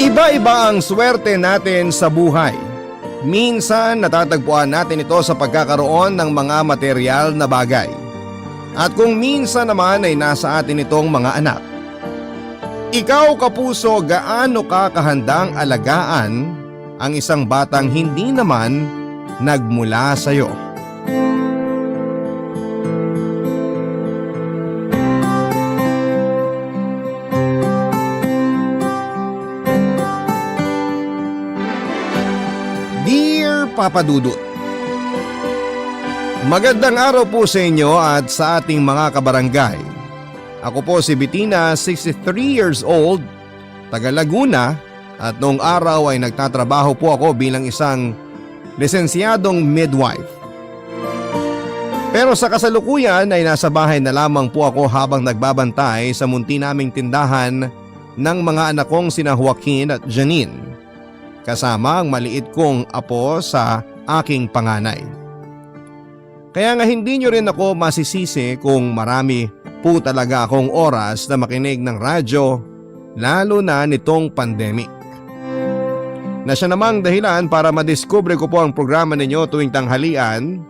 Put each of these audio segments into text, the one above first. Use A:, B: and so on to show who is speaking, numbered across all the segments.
A: Iba-iba ang swerte natin sa buhay. Minsan natatagpuan natin ito sa pagkakaroon ng mga material na bagay. At kung minsan naman ay nasa atin itong mga anak. Ikaw kapuso, gaano ka kahandang alagaan ang isang batang hindi naman nagmula sa iyo? Dear Papa Dudut, magandang araw po sa inyo at sa ating mga kabarangay. Ako po si Bettina, 63 years old, taga Laguna, at noong araw ay nagtatrabaho po ako bilang isang lisensyadong midwife. Pero sa kasalukuyan ay nasa bahay na lamang po ako habang nagbabantay sa munti naming tindahan ng mga anak kong sina Joaquin at Janine, kasama ang maliit kong apo sa aking panganay. Kaya nga hindi nyo rin ako masisisi kung marami po talaga akong oras na makinig ng radyo, lalo na nitong pandemic. Na siya namang dahilan para madiskubre ko po ang programa ninyo tuwing tanghalian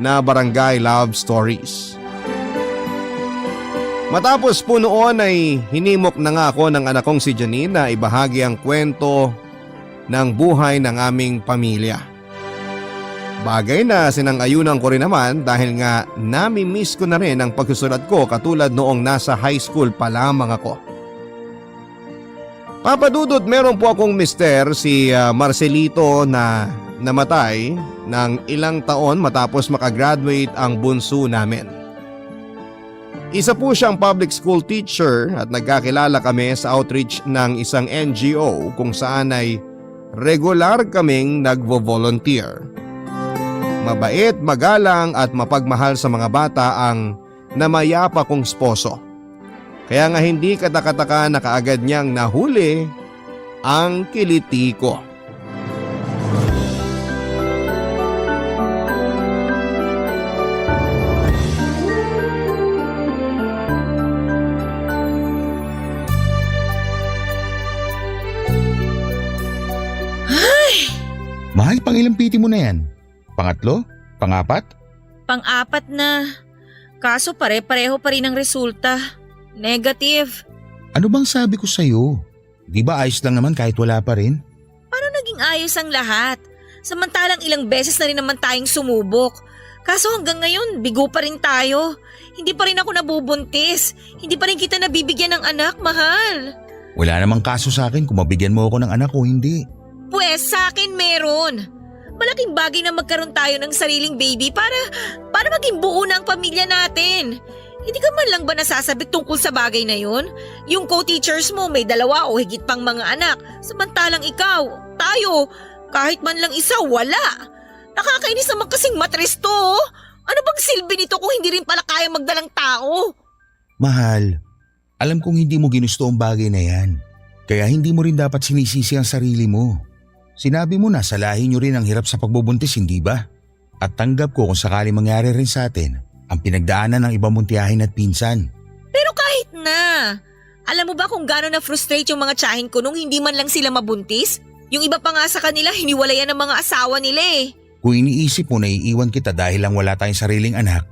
A: na Barangay Love Stories. Matapos po noon ay hinimok na nga ako ng anak kong si Janine na ibahagi ang kwento ng buhay ng aming pamilya. Bagay na sinang-ayunan ko rin naman dahil nga nami-miss ko na rin ang pagsusulat ko katulad noong nasa high school pa lamang ako. Papa Dudut, meron po akong mister si Marcelito na namatay ng ilang taon matapos makagraduate ang bunso namin. Isa po siyang public school teacher at nagkakilala kami sa outreach ng isang NGO kung saan ay regular kaming nagvo-volunteer. Mabait, magalang at mapagmahal sa mga bata ang namayapa kong sposo. Kaya nga hindi katakataka na kaagad niyang nahuli ang kiliti ko.
B: Mahal, pang ilang piti mo na yan? Pangatlo? Pangapat?
C: Pang-apat na. Kaso pare-pareho pa rin ang resulta. Negative.
B: Ano bang sabi ko sa'yo? Di ba ayos lang naman kahit wala pa rin?
C: Paano naging ayos ang lahat? Samantalang ilang beses na rin naman tayong sumubok. Kaso hanggang ngayon, bigo pa rin tayo. Hindi pa rin ako nabubuntis. Hindi pa rin kita nabibigyan ng anak, mahal.
B: Wala namang kaso sa akin kung mabigyan mo ako ng anak o hindi.
C: Pwes, sa akin meron. Malaking bagay na magkaroon tayo ng sariling baby para maging buo na ang pamilya natin. Hindi ka man lang ba nasasabik tungkol sa bagay na yun? Yung co-teachers mo may 2 o higit pang mga anak. Samantalang ikaw, tayo, kahit man lang isa, wala. Nakakainis naman kasing matres to. Ano bang silbi nito kung hindi rin pala kaya magdalang tao?
B: Mahal, alam kong hindi mo ginusto ang bagay na yan. Kaya hindi mo rin dapat sinisisi ang sarili mo. Sinabi mo na sa lahi nyo rin ang hirap sa pagbubuntis, hindi ba? At tanggap ko kung sakali mangyari rin sa atin ang pinagdaanan ng ibang muntiyahin at pinsan.
C: Pero kahit na, alam mo ba kung gano'n na-frustrate yung mga tiyahin ko nung hindi man lang sila mabuntis? Yung iba pa nga sa kanila, hiniwalayan ng mga asawa nila eh.
B: Kung iniisip mo na iiwan kita dahil lang wala tayong sariling anak,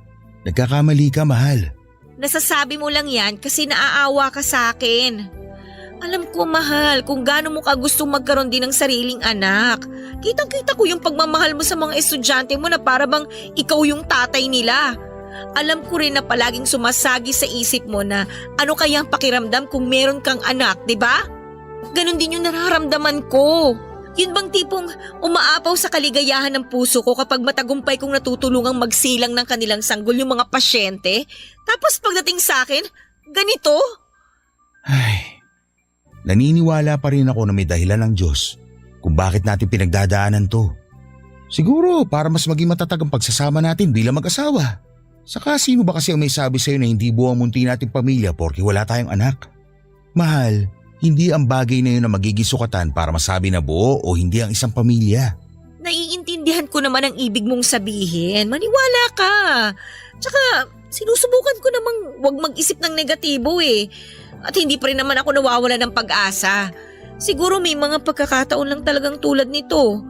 B: nagkakamali ka, mahal.
C: Nasasabi mo lang yan kasi naaawa ka sa akin. Alam ko, mahal, kung gaano mo ka gustong magkaroon din ng sariling anak. Kitang-kita ko yung pagmamahal mo sa mga estudyante mo na para bang ikaw yung tatay nila. Alam ko rin na palaging sumasagi sa isip mo na ano kayang pakiramdam kung meron kang anak, di ba? Ganon din yung nararamdaman ko. Yun bang tipong umaapaw sa kaligayahan ng puso ko kapag matagumpay kong natutulungang magsilang ng kanilang sanggol yung mga pasyente? Tapos pagdating sa akin, ganito?
B: Ay, naniniwala pa rin ako na may dahilan ng Diyos kung bakit natin pinagdadaanan to. Siguro para mas maging matatag ang pagsasama natin bilang mag-asawa. Saka sino ba kasi ang may sabi sa'yo na hindi buo ang munti nating pamilya porke wala tayong anak? Mahal, hindi ang bagay na yun na magiging sukatan para masabi na buo o hindi ang isang pamilya.
C: Naiintindihan ko naman ang ibig mong sabihin. Maniwala ka. Tsaka sinusubukan ko namang wag mag-isip ng negatibo eh. At hindi pa rin naman ako nawawala ng pag-asa. Siguro may mga pagkakataon lang talagang tulad nito.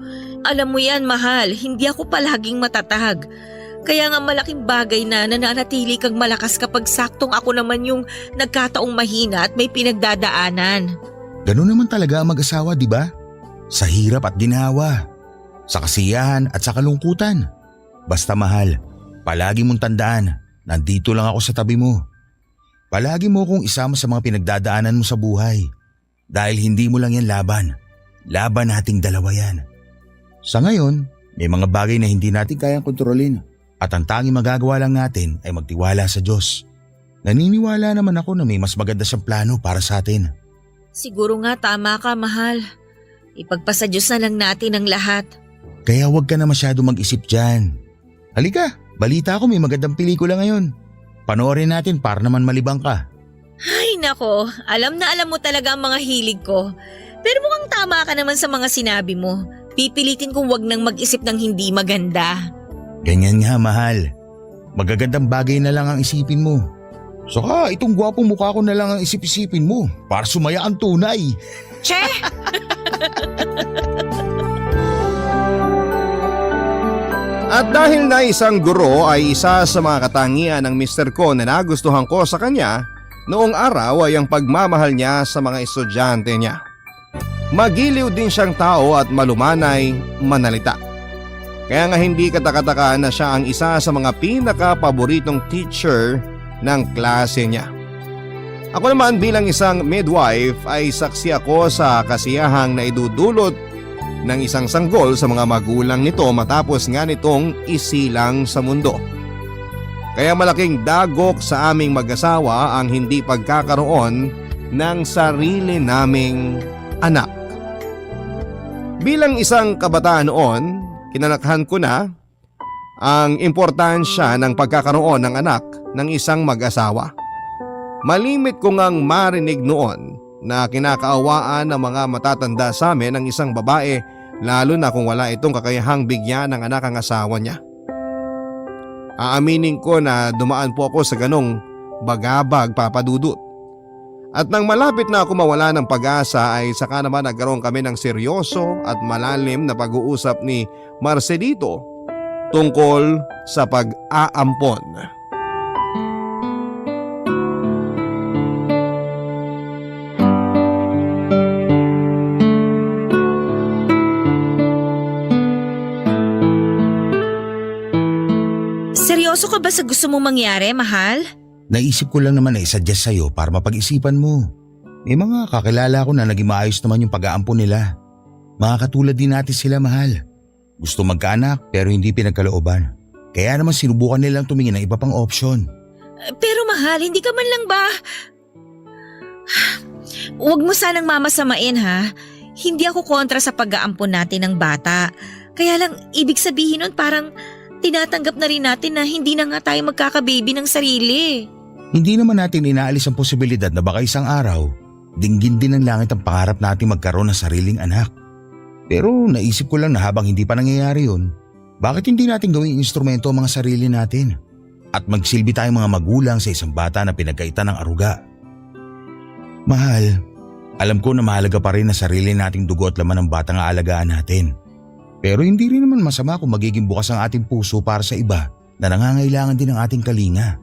C: Alam mo yan, mahal, hindi ako palaging matatag. Kaya nga malaking bagay na nananatili kang malakas kapag saktong ako naman yung nagkataong mahina at may pinagdadaanan.
B: Ganun naman talaga ang mag-asawa, di ba? Sa hirap at ginhawa, sa kasiyahan at sa kalungkutan. Basta mahal, palagi mong tandaan, nandito lang ako sa tabi mo. Palagi mo kong isama sa mga pinagdadaanan mo sa buhay. Dahil hindi mo lang yan laban. Laban nating dalawa yan. Sa ngayon, may mga bagay na hindi natin kayang kontrolin. At ang tanging magagawa lang natin ay magtiwala sa Diyos. Naniniwala naman ako na may mas maganda siyang plano para sa atin.
C: Siguro nga tama ka, mahal. Ipagpasa Diyos na lang natin ang lahat.
B: Kaya huwag ka na masyado mag-isip dyan. Halika, balita ko may magandang pelikula ngayon. Panoorin natin para naman malibang ka.
C: Ay nako, alam na alam mo talaga ang mga hilig ko. Pero mukhang tama ka naman sa mga sinabi mo. Pipilitin kong wag nang mag-isip ng hindi maganda.
B: Ganyan nga, mahal. Magagandang bagay na lang ang isipin mo. Saka itong gwapong mukha ko na lang ang isip-isipin mo para sumaya ang tunay.
C: Che!
A: At dahil na isang guro ay isa sa mga katangian ng mister ko na nagustuhan ko sa kanya, noong araw ay ang pagmamahal niya sa mga estudyante niya. Magiliw din siyang tao at malumanay manalita. Kaya nga hindi katakataka na siya ang isa sa mga pinaka-paboritong teacher ng klase niya. Ako naman bilang isang midwife ay saksi ako sa kasiyahang na idudulot ng isang sanggol sa mga magulang nito matapos nga nitong isilang sa mundo. Kaya malaking dagok sa aming mag-asawa ang hindi pagkakaroon ng sarili naming anak. Bilang isang kabataan noon, kinalakhan ko na ang importansya ng pagkakaroon ng anak ng isang mag-asawa. Malimit ko ngang marinig noon na kinakaawaan ng mga matatanda sa amin ng isang babae lalo na kung wala itong kakayahang bigyan ng anak ang asawa niya. Aaminin ko na dumaan po ako sa ganong bagabag, Papa Dudut. At nang malapit na ako mawala ng pag-asa ay saka naman nagkaroon kami ng seryoso at malalim na pag-uusap ni Marcelito tungkol sa pag-aampon.
C: Seryoso ka ba sa gusto mong mangyari, mahal?
B: Naisip ko lang naman na isuggest sa'yo para mapag-isipan mo. May mga kakilala ko na naging maayos naman yung pag-aampon nila. Mga katulad din natin sila, mahal. Gusto magkaanak pero hindi pinagkalooban. Kaya naman sinubukan nilang tumingin ng iba pang opsyon.
C: Pero mahal, hindi ka man lang ba? Huwag mo sanang mamasamain ha. Hindi ako kontra sa pag-aampon natin ng bata. Kaya lang ibig sabihin nun parang tinatanggap na rin natin na hindi na nga tayo magkakababy ng sarili.
B: Hindi naman natin inaalis ang posibilidad na baka isang araw, dinggin din ng langit ang pangarap natin magkaroon ng sariling anak. Pero naisip ko lang na habang hindi pa nangyayari yun, bakit hindi natin gawing instrumento ang mga sarili natin? At magsilbi tayong mga magulang sa isang bata na pinagkaitan ng aruga. Mahal, alam ko na mahalaga pa rin na sarili nating dugo at laman ng batang aalagaan natin. Pero hindi rin naman masama kung magiging bukas ang ating puso para sa iba na nangangailangan din ng ating kalinga.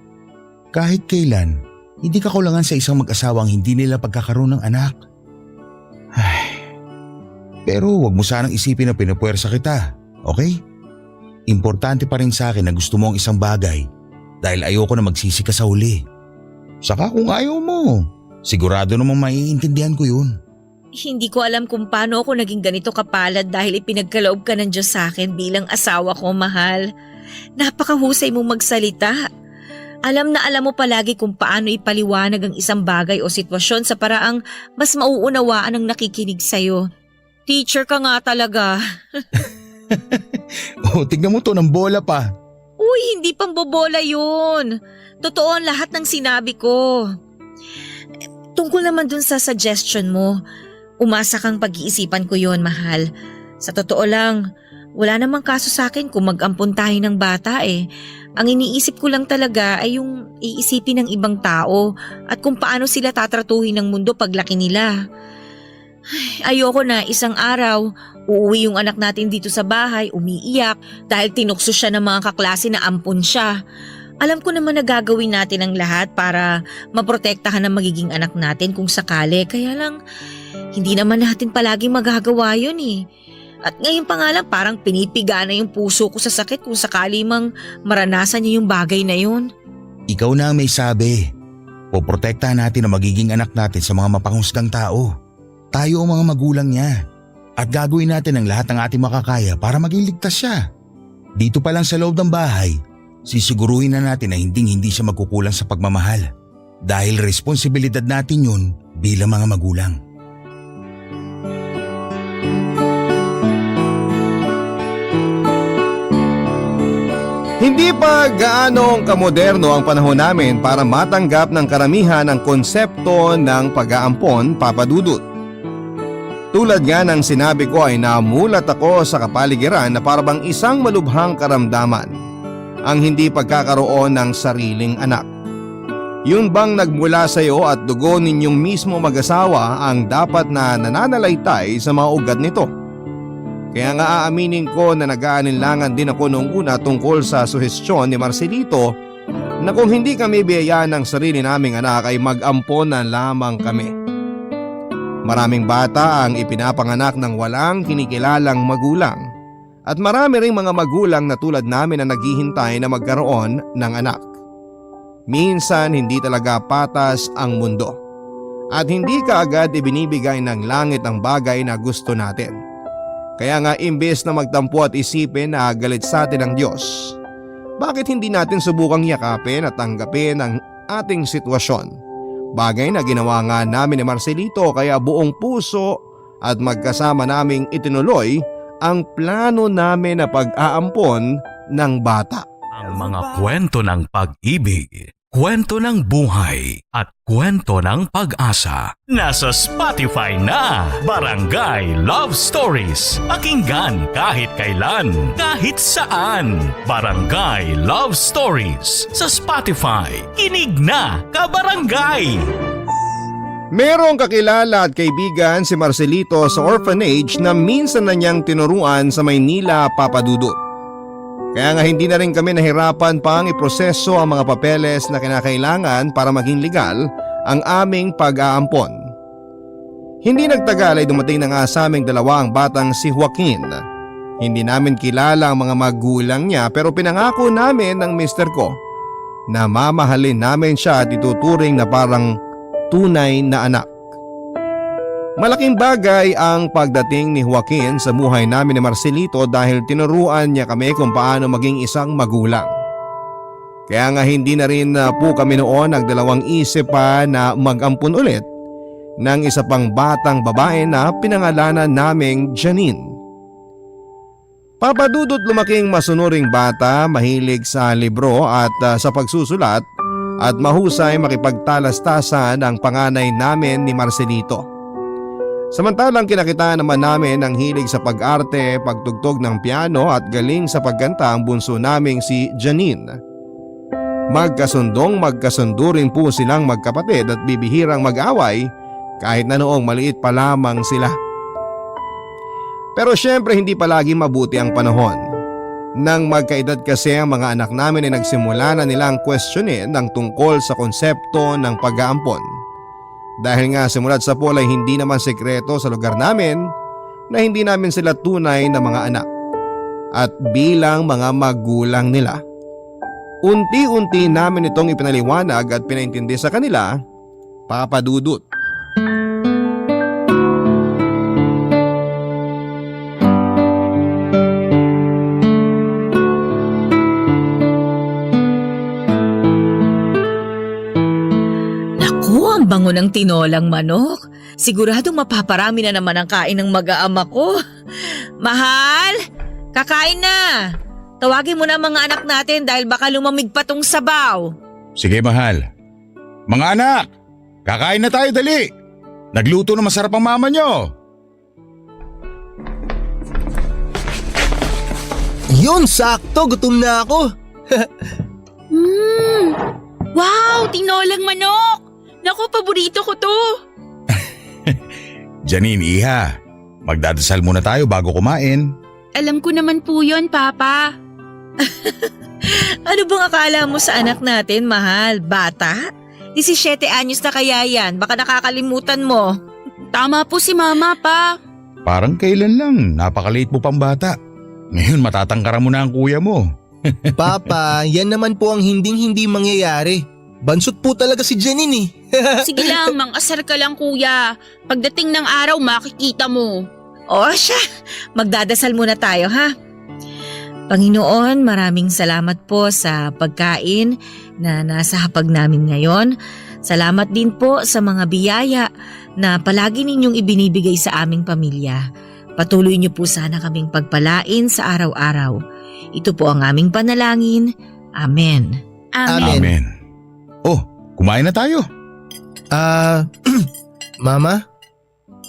B: Kahit kailan, hindi kakulangan sa isang mag-asawang hindi nila pagkakaroon ng anak. Ay, pero wag mo sanang isipin na pinupuwersa kita, okay? Importante pa rin sa akin na gusto mo ang isang bagay dahil ayoko na magsisi ka sa huli. Saka kung ayaw mo, sigurado namang maiintindihan ko yun.
C: Hindi ko alam kung paano ako naging ganito kapalad dahil ipinagkaloob ka ng Diyos sa akin bilang asawa ko, mahal. Napakahusay mong magsalita. Alam na alam mo palagi kung paano ipaliwanag ang isang bagay o sitwasyon sa paraang mas mauunawaan ang nakikinig sa'yo. Teacher ka nga talaga.
B: Oh, tignan mo to ng bola pa.
C: Uy, hindi pambobola yun. Totoo ang lahat ng sinabi ko. Tungkol naman dun sa suggestion mo, umasa kang pag-iisipan ko yon, mahal. Sa totoo lang, wala namang kaso sa akin kung mag-ampon tayo ng bata eh. Ang iniisip ko lang talaga ay yung iisipin ng ibang tao at kung paano sila tatratuhin ng mundo paglaki nila. Ayoko na isang araw, uuwi yung anak natin dito sa bahay, umiiyak dahil tinukso siya ng mga kaklase na ampun siya. Alam ko naman na gagawin natin ang lahat para maprotektahan ang magiging anak natin kung sakali. Kaya lang, hindi naman natin palaging magagawa yun eh. At ngayon pa nga lang parang pinipiga na yung puso ko sa sakit kung sakali mang maranasan niya yung bagay na yun.
B: Ikaw na ang may sabi. Poprotektahan natin ang magiging anak natin sa mga mapanghusgang tao. Tayo ang mga magulang niya. At gagawin natin ang lahat ng ating makakaya para maging ligtas siya. Dito pa lang sa loob ng bahay, sisiguruhin na natin na hindi siya magkukulang sa pagmamahal. Dahil responsibilidad natin yun bilang mga magulang.
A: Hindi pa gaanong kamoderno ang panahon namin para matanggap ng karamihan ang konsepto ng pag-aampon, Papa Dudut. Tulad nga ng sinabi ko ay namulat ako sa kapaligiran na parabang isang malubhang karamdaman ang hindi pagkakaroon ng sariling anak. Yun bang nagmula sa iyo at dugo ninyong mismo mag-asawa ang dapat na nananalaytay sa mga ugat nito? Kaya nga aaminin ko na nag-aalinlangan din ako noong una tungkol sa suhestyon ni Marcelito na kung hindi kami biyayaan ng sarili naming anak ay mag-ampon na lamang kami. Maraming bata ang ipinapanganak ng walang kinikilalang magulang at marami ring mga magulang na tulad namin na naghihintay na magkaroon ng anak. Minsan hindi talaga patas ang mundo at hindi kaagad ibinibigay ng langit ang bagay na gusto natin. Kaya nga imbes na magtampo at isipin na galit sa atin ang Diyos, bakit hindi natin subukang yakapin at tanggapin ang ating sitwasyon? Bagay na ginawa nga namin ni Marcelito kaya buong puso at magkasama naming itinuloy ang plano namin na pag-aampon ng bata.
D: Ang mga kwento ng pag-ibig, kwento ng buhay at kwento ng pag-asa. Nasa Spotify na! Barangay Love Stories. Pakinggan kahit kailan, kahit saan. Barangay Love Stories sa Spotify. Kinig na, kabarangay!
A: Merong kakilala at kaibigan si Marcelito sa orphanage na minsan na niyang tinuruan sa Maynila, Papa Dudut. Kaya nga hindi na rin kami nahirapan pang iproseso ang mga papeles na kinakailangan para maging legal ang aming pag-aampon. Hindi nagtagal ay dumating na nga sa aming dalawa ang batang si Joaquin. Hindi namin kilala ang mga magulang niya pero pinangako namin ng mister ko na mamahalin namin siya at ituturing na parang tunay na anak. Malaking bagay ang pagdating ni Joaquin sa buhay namin ni Marcelito dahil tinuruan niya kami kung paano maging isang magulang. Kaya nga hindi na rin po kami noon nagdalawang isip pa na mag-ampun ulit ng isa pang batang babae na pinangalanan naming Janine. Papa Dudut lumaking masunuring bata, mahilig sa libro at sa pagsusulat at mahusay makipagtalastasan ang panganay namin ni Marcelito. Samantalang kinakita naman namin ang hilig sa pag-arte, pagtugtog ng piano at galing sa pagkanta ang bunso naming si Janine. Magkasundo rin po silang magkapatid at bibihirang mag-away kahit na noong maliit pa lamang sila. Pero syempre hindi palagi mabuti ang panahon. Nang magkaedad kasi ang mga anak namin ay nagsimula na nilang questionin ang tungkol sa konsepto ng pag-aampon. Dahil nga simulat sa pool ay hindi naman sekreto sa lugar namin na hindi namin sila tunay na mga anak at bilang mga magulang nila. Unti-unti namin itong ipinaliwanag at pinaintindi sa kanila, Papa Dudut.
C: Ang bango ng tinolang manok. Siguradong mapaparami na naman ang kain ng mag-aama ko. Mahal, kakain na. Tawagin mo na mga anak natin dahil baka lumamig pa tong sabaw.
B: Sige mahal. Mga anak, kakain na tayo dali. Nagluto na masarap ang mama nyo.
E: Yun, sakto. Gutom na ako.
C: Wow, tinolang manok. Naku, paborito ko to.
B: Janine, Iha, magdadasal muna tayo bago kumain.
F: Alam ko naman po yon, Papa.
C: Ano bang akala mo sa anak natin, mahal? Bata? 17 anyos na kaya yan, baka nakakalimutan mo.
F: Tama po si Mama, Pa.
B: Parang kailan lang, napakaliit mo pang bata. Ngayon matatangkaran mo na ang kuya mo.
E: Papa, yan naman po ang hinding-hindi mangyayari. Bansot po talaga si Janine eh.
F: Sige lang, mang-asar ka lang, Kuya. Pagdating ng araw, makikita mo.
C: O siya, magdadasal muna tayo ha. Panginoon, maraming salamat po sa pagkain na nasa hapag namin ngayon. Salamat din po sa mga biyaya na palagi ninyong ibinibigay sa aming pamilya. Patuloy niyo po sana kaming pagpalain sa araw-araw. Ito po ang aming panalangin. Amen.
E: Amen.
B: Amen. Oh, kumain na tayo.
E: Mama?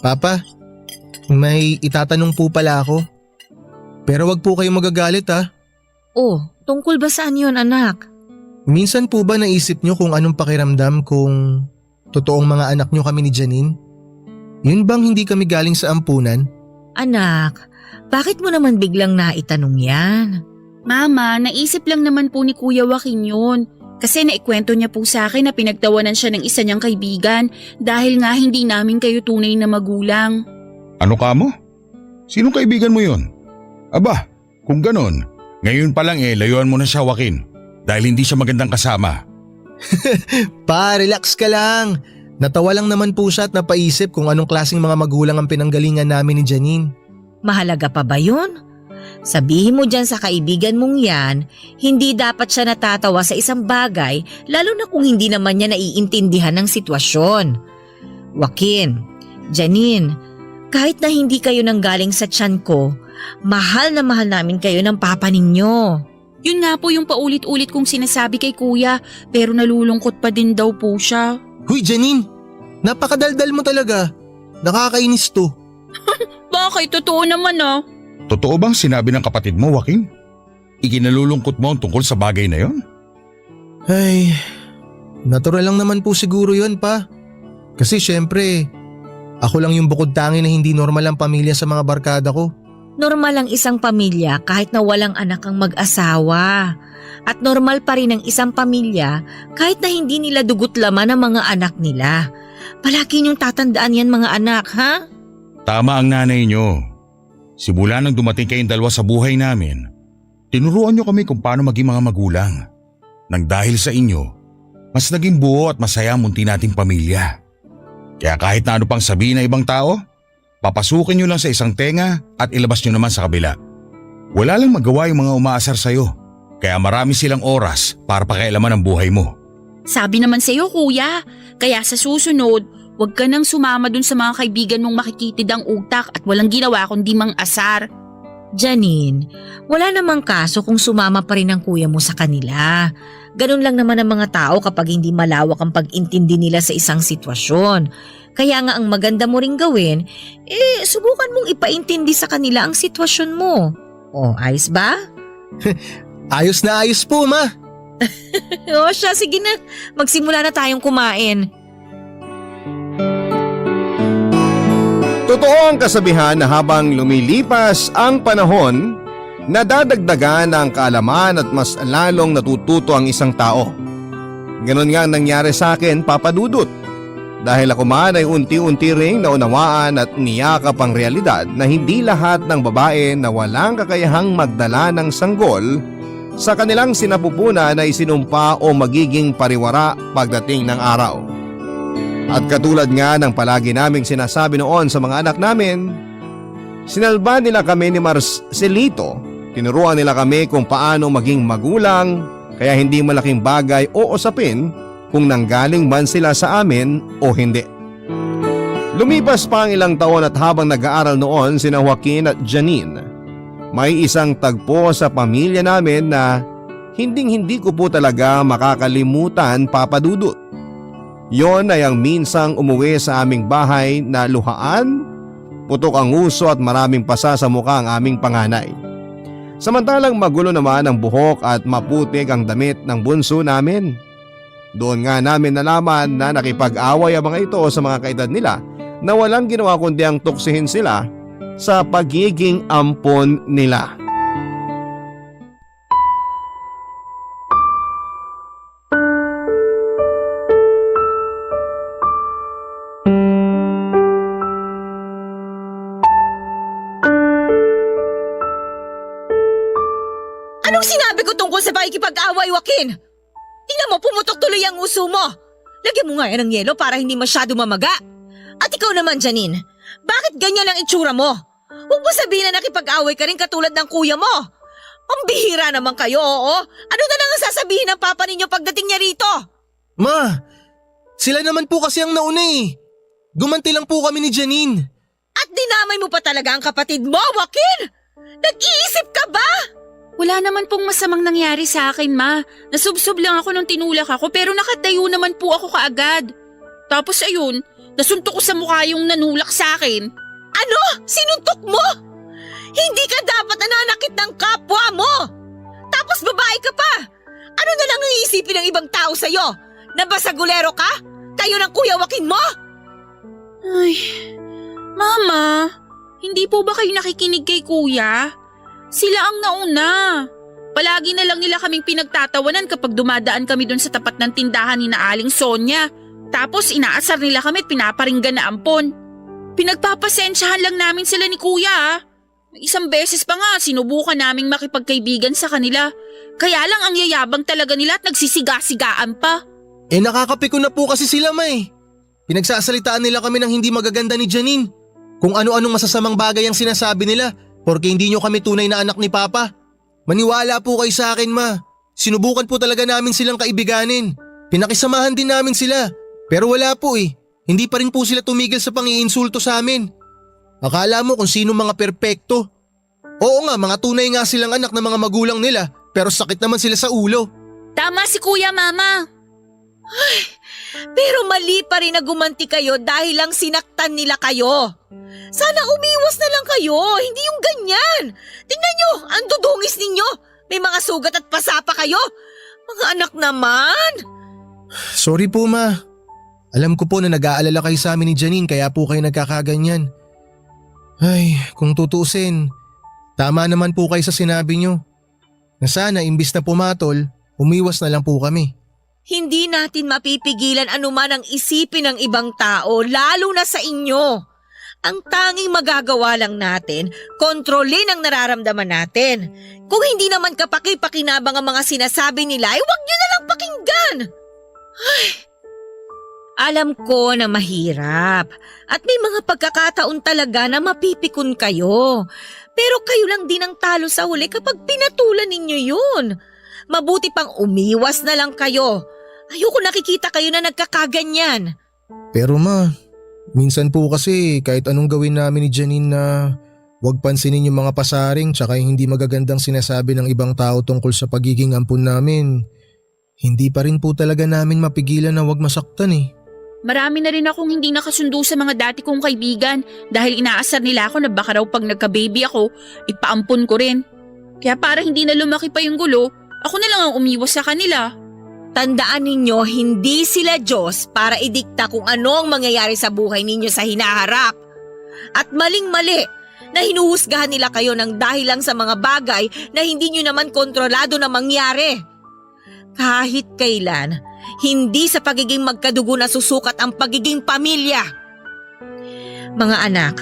E: Papa? May itatanong po pala ako. Pero wag po kayong magagalit ha.
C: Oh, tungkol ba saan yun, anak?
E: Minsan po ba naisip nyo kung anong pakiramdam kung totoong mga anak nyo kami ni Janine? Yun bang hindi kami galing sa ampunan?
C: Anak, bakit mo naman biglang naitanong yan?
F: Mama, naisip lang naman po ni Kuya Joaquin yun. Kasi naikwento niya po sa akin na pinagtawanan siya ng isa niyang kaibigan dahil nga hindi namin kayo tunay na magulang.
B: Ano ka mo? Sinong kaibigan mo yon? Aba, kung ganon, ngayon pa lang layuan mo na siya, Joaquin. Dahil hindi siya magandang kasama.
E: Pa, relax ka lang. Natawa lang naman po siya at napaisip kung anong klaseng mga magulang ang pinanggalingan namin ni Janine.
C: Mahalaga pa ba yun? Sabihin mo dyan sa kaibigan mong yan, hindi dapat siya natatawa sa isang bagay lalo na kung hindi naman niya naiintindihan ng sitwasyon. Joaquin, Janine, kahit na hindi kayo nanggaling sa tiyan ko, mahal na mahal namin kayo ng papa ninyo.
F: Yun nga po yung paulit-ulit kong sinasabi kay Kuya, pero nalulungkot pa din daw po siya.
E: Huy Janine, napakadaldal mo talaga. Nakakainis to.
F: Bakit? Totoo naman ah.
B: Totoo bang sinabi ng kapatid mo, Joaquin? Ikinalulungkot mo ang tungkol sa bagay na yon?
E: Ay, natural lang naman po siguro yun pa. Kasi syempre, ako lang yung bukod tangi na hindi normal ang pamilya sa mga barkada ko.
C: Normal ang isang pamilya kahit na walang anak ang mag-asawa. At normal pa rin ang isang pamilya kahit na hindi nila dugot laman ang mga anak nila. Palagi niyong tatandaan yan mga anak, ha?
B: Tama ang nanay niyo. Simula nang dumating kayong dalawa sa buhay namin, tinuruan niyo kami kung paano maging mga magulang. Nang dahil sa inyo, mas naging buo at masaya ang munti nating pamilya. Kaya kahit na ano pang sabihin ng ibang tao, papasukin niyo lang sa isang tenga at ilabas niyo naman sa kabila. Wala lang magawa yung mga umaasar sa'yo, kaya marami silang oras para pakialaman ang buhay mo.
F: Sabi naman sa'yo, Kuya. Kaya sa susunod, huwag ka nang sumama dun sa mga kaibigan mong makikitid ang utak at walang ginawa kundi mang asar.
C: Janine, wala namang kaso kung sumama pa rin ang kuya mo sa kanila. Ganun lang naman ang mga tao kapag hindi malawak ang pag-intindi nila sa isang sitwasyon. Kaya nga ang maganda mo ring gawin, subukan mong ipaintindi sa kanila ang sitwasyon mo. O, ayos ba?
E: Ayos na ayos po, ma.
C: O siya, sige na. Magsimula na tayong kumain.
A: Totoo ang kasabihan na habang lumilipas ang panahon, nadadagdagan ang kaalaman at mas lalong natututo ang isang tao. Ganon nga ang nangyari sa akin, Papa Dudut. Dahil ako man ay unti-unti ring naunawaan at niyakap ang realidad na hindi lahat ng babae na walang kakayahang magdala ng sanggol sa kanilang sinapupunan ay sinumpa o magiging pariwara pagdating ng araw. At katulad nga ng palagi naming sinasabi noon sa mga anak namin, sinalba nila kami ni Marcelito. Tinuruan nila kami kung paano maging magulang, kaya hindi malaking bagay o usapin kung nanggaling man sila sa amin o hindi. Lumipas pa ang ilang taon at habang nag-aaral noon sina Joaquin at Janine, may isang tagpo sa pamilya namin na hinding-hindi ko po talaga makakalimutan, Papa Dudut. Yon ay ang minsang umuwi sa aming bahay na luhaan, putok ang uso at maraming pasa sa mukha ang aming panganay. Samantalang magulo naman ang buhok at maputik ang damit ng bunso namin. Doon nga namin nalaman na nakipag-away ang mga ito sa mga kaedad nila na walang ginawa kundi ang tuksihin sila sa pagiging ampon nila.
C: Anong sinabi ko tungkol sa pakikipag-away, Joaquin? Tingnan mo, pumutok tuloy ang uso mo. Lagyan mo nga yan ng yelo para hindi masyado mamaga. At ikaw naman, Janine, bakit ganyan ang itsura mo? Huwag mo sabihin na nakipag-away ka rin katulad ng kuya mo. Ang bihira naman kayo, oo. Ano na lang ang sasabihin ng papa ninyo pagdating niya rito?
E: Ma, sila naman po kasi ang nauna eh. Gumanti lang po kami ni Janine.
C: At dinamay mo pa talaga ang kapatid mo, Joaquin? Nag-iisip ka ba?
F: Wala naman pong masamang nangyari sa akin, Ma. Nasubsob lang ako nung tinulak ako pero nakatayo naman po ako kaagad. Tapos ayun, nasuntok ko sa mukha yung nanulak sa akin.
C: Ano? Sinuntok mo? Hindi ka dapat nananakit ng kapwa mo! Tapos babae ka pa! Ano na lang ang iisipin ng ibang tao sa'yo? Na basagulero ka? Kayo ng kuya Joaquin mo?
F: Ay, Mama, hindi po ba kayo nakikinig kay Kuya? Sila ang nauna. Palagi na lang nila kaming pinagtatawanan kapag dumadaan kami doon sa tapat ng tindahan ni na Aling Sonia. Tapos inaasar nila kami at pinaparinggan na ampon. Pinagpapasensyahan lang namin sila ni Kuya. Isang beses pa nga sinubukan naming makipagkaibigan sa kanila. Kaya lang ang yayabang talaga nila at nagsisiga-sigaan pa.
E: Nakakapiko na po kasi sila, Ma eh. Pinagsasalitaan nila kami ng hindi magaganda ni Janine. Kung ano-anong masasamang bagay ang sinasabi nila porque hindi nyo kami tunay na anak ni Papa. Maniwala po kayo sa akin, Ma. Sinubukan po talaga namin silang kaibiganin. Pinakisamahan din namin sila. Pero wala po eh. Hindi pa rin po sila tumigil sa pang-iinsulto sa amin. Akala mo kung sino mga perpekto. Oo nga, mga tunay nga silang anak ng mga magulang nila pero sakit naman sila sa ulo.
F: Tama si Kuya, Mama.
C: Pero mali pa rin na gumanti kayo dahil lang sinaktan nila kayo. Sana umiwas na lang kayo, hindi yung ganyan. Tingnan nyo, ang dudungis ninyo. May mga sugat at pasapa kayo. Mga anak naman.
E: Sorry po, Ma. Alam ko po na nag-aalala kayo sa amin ni Janine kaya po kayo nagkakaganyan. Ay, kung tutuusin, tama naman po kayo sa sinabi nyo. Na sana imbis na pumatol, umiwas na lang po kami.
C: Hindi natin mapipigilan anuman ang isipin ng ibang tao, lalo na sa inyo. Ang tanging magagawa lang natin, kontrolin ang nararamdaman natin. Kung hindi naman kapaki-pakinabang ang mga sinasabi nila, ay huwag nyo na lang pakinggan. Ay, alam ko na mahirap at may mga pagkakataon talaga na mapipikon kayo. Pero kayo lang din ang talo sa huli kapag pinatulan ninyo yun. Mabuti pang umiwas na lang kayo. Ayoko nakikita kayo na nagkakaganyan.
E: Pero Ma, minsan po kasi kahit anong gawin namin ni Janine na huwag pansinin yung mga pasaring tsaka yung hindi magagandang sinasabi ng ibang tao tungkol sa pagiging ampun namin, hindi pa rin po talaga namin mapigilan na huwag masaktan eh.
F: Marami na rin akong hindi nakasundo sa mga dati kong kaibigan dahil inaasar nila ako na baka raw pag nagka-baby ako, ipaampun ko rin. Kaya para hindi na lumaki pa yung gulo, ako na lang ang umiwas sa kanila.
C: Tandaan ninyo, hindi sila Diyos para idikta kung ano ang mangyayari sa buhay ninyo sa hinaharap. At maling-mali na hinuhusgahan nila kayo ng dahil lang sa mga bagay na hindi nyo naman kontrolado na mangyari. Kahit kailan, hindi sa pagiging magkadugo na susukat ang pagiging pamilya. Mga anak,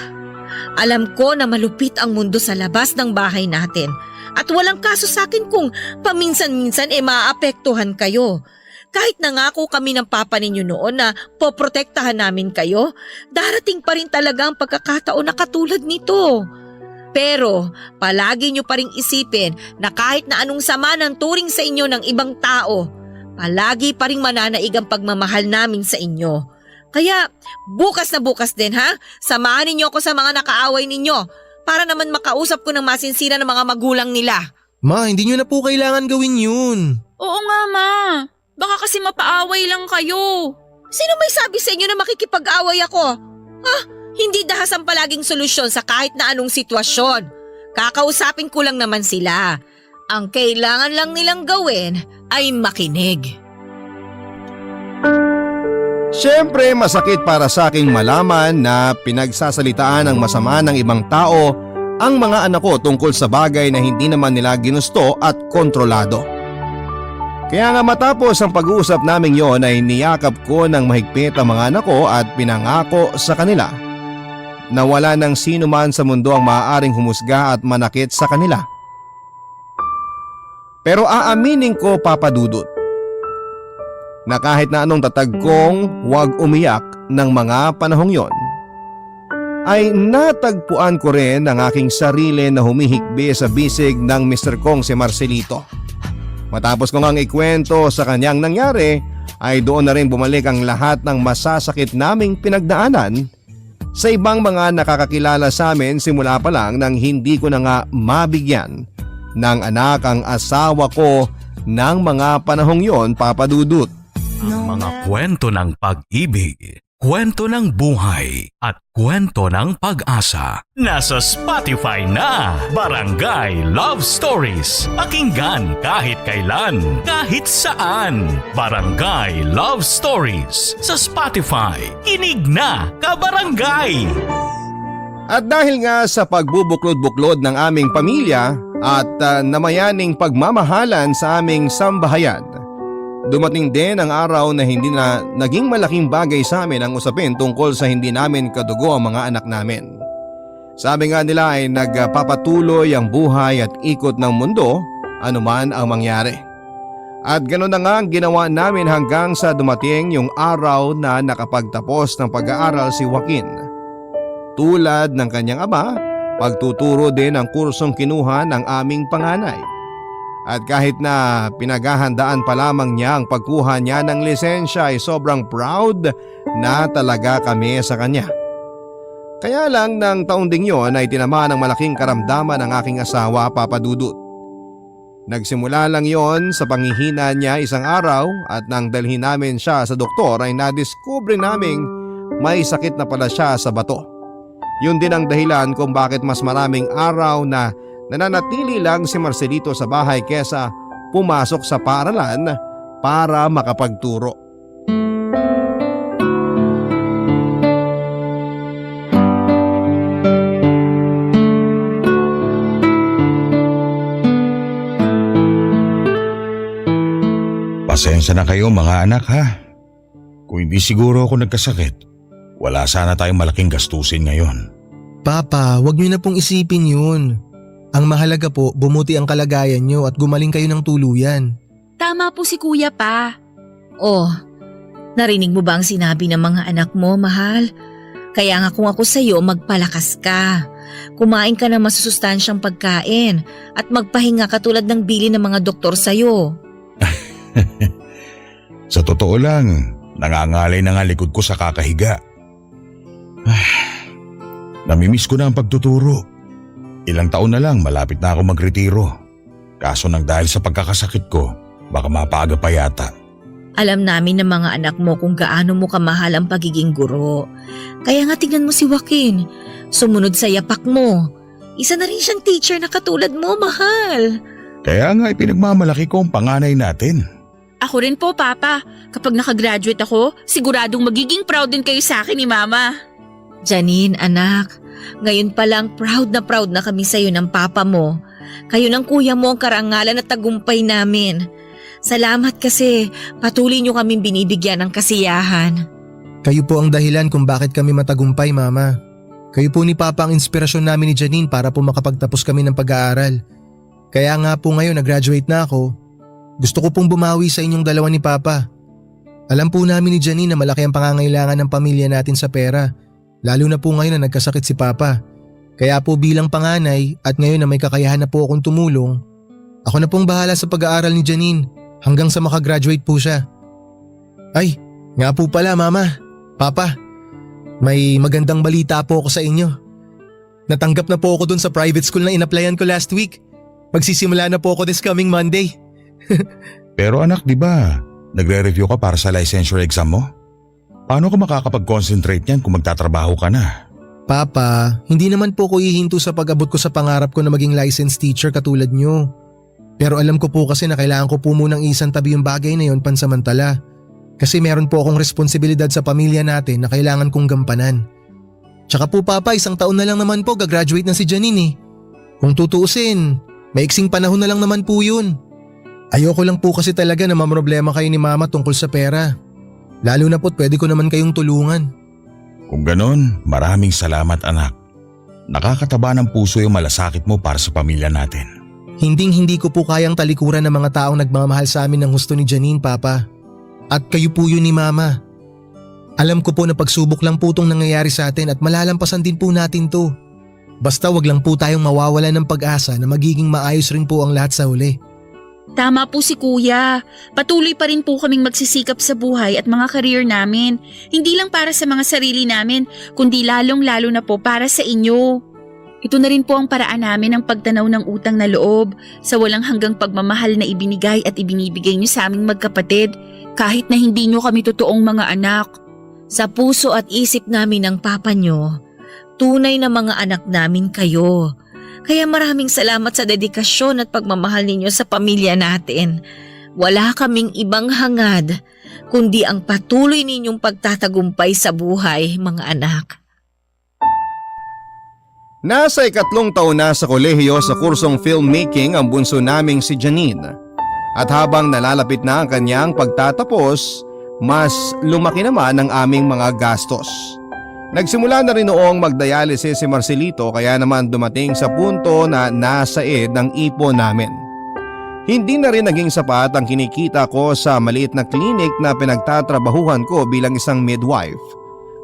C: alam ko na malupit ang mundo sa labas ng bahay natin at walang kaso sa akin kung paminsan-minsan maaapektuhan kayo. Kahit nangako kami ng papa ninyo noon na poprotektahan namin kayo, darating pa rin talaga ang pagkakataon na katulad nito. Pero palagi nyo pa ring isipin na kahit na anong sama ng turing sa inyo ng ibang tao, palagi pa ring mananaig ang pagmamahal namin sa inyo. Kaya bukas na bukas din ha, samahan ninyo ako sa mga nakaaway ninyo para naman makausap ko ng masinsira ng mga magulang nila.
E: Ma, hindi nyo na po kailangan gawin yun.
F: Oo nga, Ma. Baka kasi mapaaway lang kayo.
C: Sino may sabi sa inyo na makikipag-away ako? Hindi dahas ang palaging solusyon sa kahit na anong sitwasyon. Kakausapin ko lang naman sila. Ang kailangan lang nilang gawin ay makinig.
A: Siyempre masakit para sa aking malaman na pinagsasalitaan ng masama ng ibang tao ang mga anak ko tungkol sa bagay na hindi naman nila ginusto at kontrolado. Kaya nga matapos ang pag-uusap naming yon ay niyakap ko ng mahigpit ang mga anak ko at pinangako sa kanila na wala ng sino man sa mundo ang maaaring humusga at manakit sa kanila. Pero aaminin ko, Papa Dudut, na kahit na anong tatag kong huwag umiyak ng mga panahong yon, ay natagpuan ko rin ang aking sarili na humihikbi sa bisig ng Mr. Kong si Marcelito. Matapos ko ngang ikwento sa kanyang nangyari, ay doon na rin bumalik ang lahat ng masasakit naming pinagdaanan sa ibang mga nakakakilala sa amin simula pa lang nang hindi ko na nga mabigyan ng anak ang asawa ko ng mga panahong yon, Papa Dudut.
D: Ang mga kwento ng pag-ibig, kwento ng buhay at kwento ng pag-asa. Nasa Spotify na, Barangay Love Stories. Pakinggan kahit kailan, kahit saan. Barangay Love Stories sa Spotify. Kinig na, kabarangay!
A: At dahil nga sa pagbubuklod-buklod ng aming pamilya at namayaning pagmamahalan sa aming sambahayan, dumating din ang araw na hindi na naging malaking bagay sa amin ang usapin tungkol sa hindi namin kadugo ang mga anak namin. Sabi nga nila ay nagpapatuloy ang buhay at ikot ng mundo anuman ang mangyari. At ganoon na nga ang ginawa namin hanggang sa dumating yung araw na nakapagtapos ng pag-aaral si Joaquin. Tulad ng kanyang ama, pagtuturo din ang kursong kinuha ng aming panganay. At kahit na pinaghahandaan pa lamang niya ang pagkuha niya ng lisensya ay sobrang proud na talaga kami sa kanya. Kaya lang ng taon ding yon ay tinamaan ng malaking karamdaman ng aking asawa, Papa Dudut. Nagsimula lang yon sa panghihina niya isang araw at nang dalhin namin siya sa doktor ay nadiskubre naming may sakit na pala siya sa bato. Yun din ang dahilan kung bakit mas maraming araw na nananatili lang si Marcelito sa bahay kesa pumasok sa paaralan para makapagturo.
B: Pasensya na kayo mga anak ha. Kung hindi siguro ako nagkasakit, wala sana tayong malaking gastusin ngayon.
E: Papa, wag niyo na pong isipin yun. Ang mahalaga po, bumuti ang kalagayan niyo at gumaling kayo ng tuluyan.
F: Tama po si Kuya pa.
C: Oh, narinig mo ba ang sinabi ng mga anak mo, mahal? Kaya nga kung ako sa'yo, magpalakas ka. Kumain ka ng masusustansyang pagkain at magpahinga katulad ng bili ng mga doktor sa'yo.
B: Sa totoo lang, nangangalay na nga likod ko sa kakahiga. Namimiss ko na ang pagtuturo. Ilang taon na lang malapit na ako magretiro. Kaso nang dahil sa pagkakasakit ko, baka mapaaga pa yata.
C: Alam namin ng mga anak mo kung gaano mo kamahal ang pagiging guro. Kaya nga tingnan mo si Joaquin, sumunod sa yapak mo. Isa na rin siyang teacher na katulad mo, mahal.
B: Kaya nga ipinagmamalaki ko ang panganay natin.
F: Ako rin po, Papa. Kapag nakagraduate ako, siguradong magiging proud din kayo sa akin ni Mama.
C: Janine, anak, ngayon pa lang proud na kami sa'yo ng papa mo. Kayo ng kuya mo ang karangalan at tagumpay namin. Salamat kasi patuloy niyo kaming binibigyan ng kasiyahan.
E: Kayo po ang dahilan kung bakit kami matagumpay, Mama. Kayo po ni Papa ang inspirasyon namin ni Janine para po makapagtapos kami ng pag-aaral. Kaya nga po ngayon nag-graduate na ako. Gusto ko pong bumawi sa inyong dalawa ni Papa. Alam po namin ni Janine na malaki ang pangangailangan ng pamilya natin sa pera. Lalo na po ngayon na nagkasakit si Papa. Kaya po bilang panganay at ngayon na may kakayahan na po akong tumulong, ako na pong bahala sa pag-aaral ni Janine hanggang sa makagraduate po siya. Ay, nga po pala Mama, Papa, may magandang balita po ako sa inyo. Natanggap na po ako dun sa private school na in-applyan ko last week. Magsisimula na po ako this coming Monday.
B: Pero anak, di ba, nagre-review ka para sa licensure exam mo? Paano ka makakapag-concentrate niyan kung magtatrabaho ka na?
E: Papa, hindi naman po ko ihinto sa pag-abot ko sa pangarap ko na maging licensed teacher katulad nyo. Pero alam ko po kasi na kailangan ko po munang isang tabi yung bagay na yon pansamantala. Kasi meron po akong responsibilidad sa pamilya natin na kailangan kong gampanan. Tsaka po Papa, 1 taon na lang naman po gagraduate na si Janine eh. Kung tutuusin, maiksing panahon na lang naman po yun. Ayoko lang po kasi talaga na mamroblema kayo ni Mama tungkol sa pera. Lalo na po't pwede ko naman kayong tulungan.
B: Kung ganon, maraming salamat anak. Nakakataba ng puso yung malasakit mo para sa pamilya natin.
E: Hinding-hindi ko po kayang talikuran ng mga taong nagmamahal sa amin ng husto ni Janine, Papa. At kayo po yun ni Mama. Alam ko po na pagsubok lang po itong nangyayari sa atin at malalampasan din po natin to. Basta wag lang po tayong mawawala ng pag-asa na magiging maayos rin po ang lahat sa huli.
F: Tama po si Kuya. Patuloy pa rin po kaming magsisikap sa buhay at mga career namin. Hindi lang para sa mga sarili namin, kundi lalong-lalo na po para sa inyo. Ito na rin po ang paraan namin ng pagtanaw ng utang na loob sa walang hanggang pagmamahal na ibinigay at ibinibigay niyo sa aming magkapatid kahit na hindi niyo kami totoong mga anak.
C: Sa puso at isip namin ng papa nyo, tunay na mga anak namin kayo. Kaya maraming salamat sa dedikasyon at pagmamahal ninyo sa pamilya natin. Wala kaming ibang hangad, kundi ang patuloy ninyong pagtatagumpay sa buhay, mga anak.
A: Nasa 3 taon na sa kolehiyo sa kursong filmmaking ang bunso naming si Janine. At habang nalalapit na ang kanyang pagtatapos, mas lumaki naman ang aming mga gastos. Nagsimula na rin noong magdialysis si Marcelito kaya naman dumating sa punto na nasa ed ang ipon namin. Hindi na rin naging sapat ang kinikita ko sa maliit na klinik na pinagtatrabahuhan ko bilang isang midwife.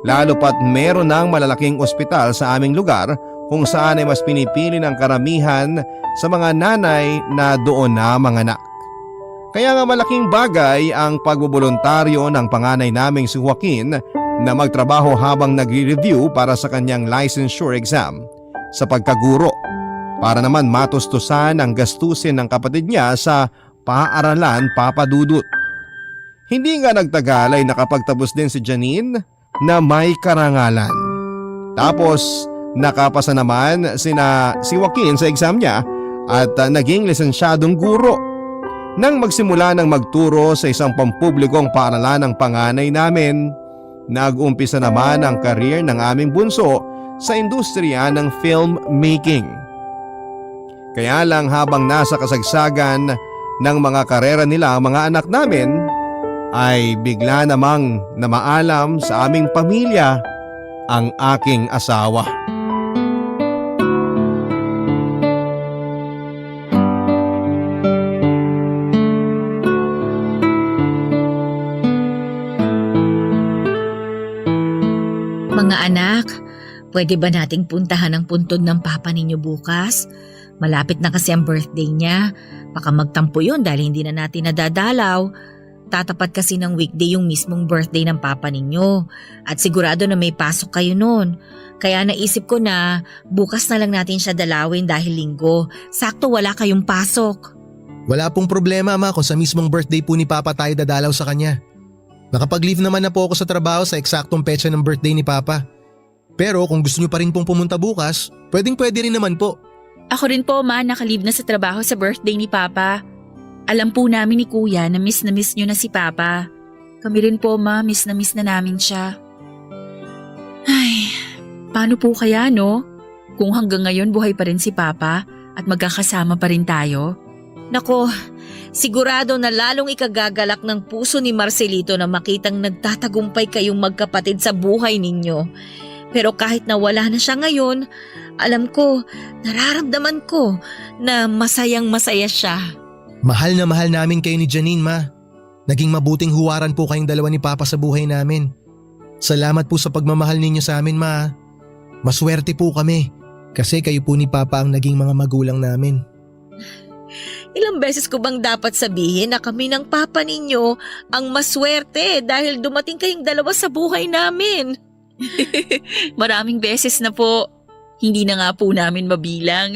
A: Lalo pat meron ng malalaking ospital sa aming lugar kung saan ay mas pinipili ng karamihan sa mga nanay na doon na manganak. Kaya nga malaking bagay ang pagbobolontaryo ng panganay naming si Joaquin na magtrabaho habang nagre-review para sa kanyang licensure exam sa pagkaguro para naman matustusan ang gastusin ng kapatid niya sa paaralan papadudot. Hindi nga nagtagal ay nakapagtapos din si Janine na may karangalan. Tapos nakapasa naman si Joaquin sa exam niya at naging lisensyadong guro. Nang magsimula ng magturo sa isang pampublikong paaralan ng panganay namin, nag-umpisa naman ang career ng aming bunso sa industriya ng filmmaking. Kaya lang habang nasa kasagsagan ng mga karera nila ang mga anak namin, ay bigla namang namaalam sa aming pamilya ang aking asawa.
C: Mga anak, pwede ba nating puntahan ang puntod ng papa ninyo bukas? Malapit na kasi ang birthday niya. Baka magtampo yun dahil hindi na natin nadadalaw. Tatapat kasi ng weekday yung mismong birthday ng papa ninyo. At sigurado na may pasok kayo noon. Kaya naisip ko na bukas na lang natin siya dalawin dahil linggo. Sakto wala kayong pasok.
E: Wala pong problema Ma kung sa mismong birthday po ni Papa tayo dadalaw sa kanya. Nakapag-leave naman na po ako sa trabaho sa eksaktong petsa ng birthday ni Papa. Pero kung gusto niyo pa rin pong pumunta bukas, pwede rin naman po.
F: Ako rin po Ma, nakalive na sa trabaho sa birthday ni Papa. Alam po namin ni Kuya na miss nyo na si Papa. Kami rin po Ma, miss na namin siya. Ay, paano po kaya no? Kung hanggang ngayon buhay pa rin si Papa at magkakasama pa rin tayo?
C: Nako, sigurado na lalong ikagagalak ng puso ni Marcelito na makitang nagtatagumpay kayong magkapatid sa buhay ninyo. Pero kahit na wala na siya ngayon, alam ko, nararamdaman ko na masayang masaya siya.
E: Mahal na mahal namin kayo ni Janine, Ma. Naging mabuting huwaran po kayong dalawa ni Papa sa buhay namin. Salamat po sa pagmamahal ninyo sa amin, Ma. Maswerte po kami kasi kayo po ni Papa ang naging mga magulang namin.
C: Ilang beses ko bang dapat sabihin na kami ng papa ninyo ang maswerte dahil dumating kayong dalawa sa buhay namin?
F: Maraming beses na po. Hindi na nga po namin mabilang.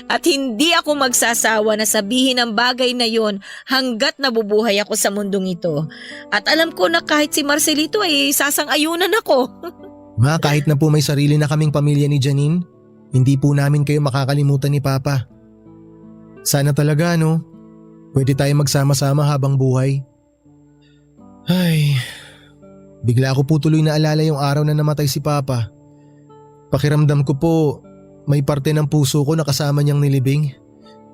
C: At hindi ako magsasawa na sabihin ang bagay na yon hanggat nabubuhay ako sa mundong ito. At alam ko na kahit si Marcelito ay sasang-ayunan ako.
E: Ma, kahit na po may sarili na kaming pamilya ni Janine, hindi po namin kayo makakalimutan ni Papa. Sana talaga, no? Pwede tayo magsama-sama habang buhay. Ay, bigla ako po tuloy naalala yung araw na namatay si Papa. Pakiramdam ko po, may parte ng puso ko na kasama niyang nilibing.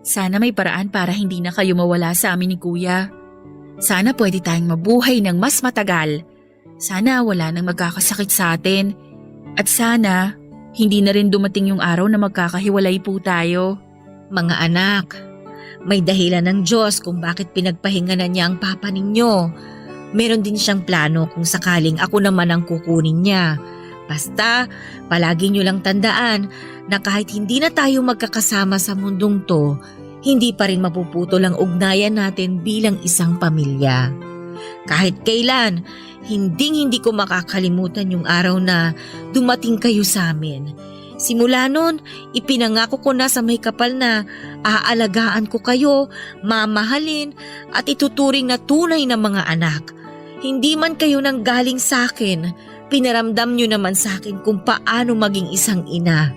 F: Sana may paraan para hindi na kayo mawala sa amin ni Kuya. Sana pwede tayong mabuhay ng mas matagal. Sana wala nang magkakasakit sa atin. At sana hindi na rin dumating yung araw na magkakahiwalay po tayo.
C: Mga anak, may dahilan ng Diyos kung bakit pinagpahinganan niya ang papa ninyo. Meron din siyang plano kung sakaling ako naman ang kukunin niya. Basta, palagi niyo lang tandaan na kahit hindi na tayo magkakasama sa mundong to, hindi pa rin mapuputol ang ugnayan natin bilang isang pamilya. Kahit kailan, hindi ko makakalimutan yung araw na dumating kayo sa amin. Simula nun, ipinangako ko na sa may kapal na aalagaan ko kayo, mamahalin at ituturing na tunay na mga anak. Hindi man kayo nang galing sa akin, pinaramdam nyo naman sa akin kung paano maging isang ina.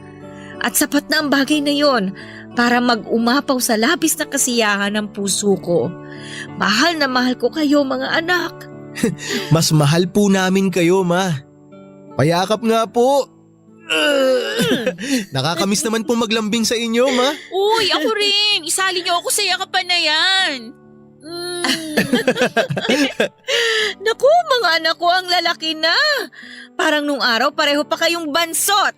C: At sapat na ang bagay na yon para mag-umapaw sa labis na kasiyahan ng puso ko. Mahal na mahal ko kayo mga anak.
E: Mas mahal po namin kayo, Ma. Payakap nga po. Nakakamiss naman po maglambing sa inyo, Ma.
F: Uy, ako rin! Isali niyo ako sa yakapan na yan!
C: Naku, mga anak ko ang lalaki na. Parang nung araw pareho pa kayong bansot.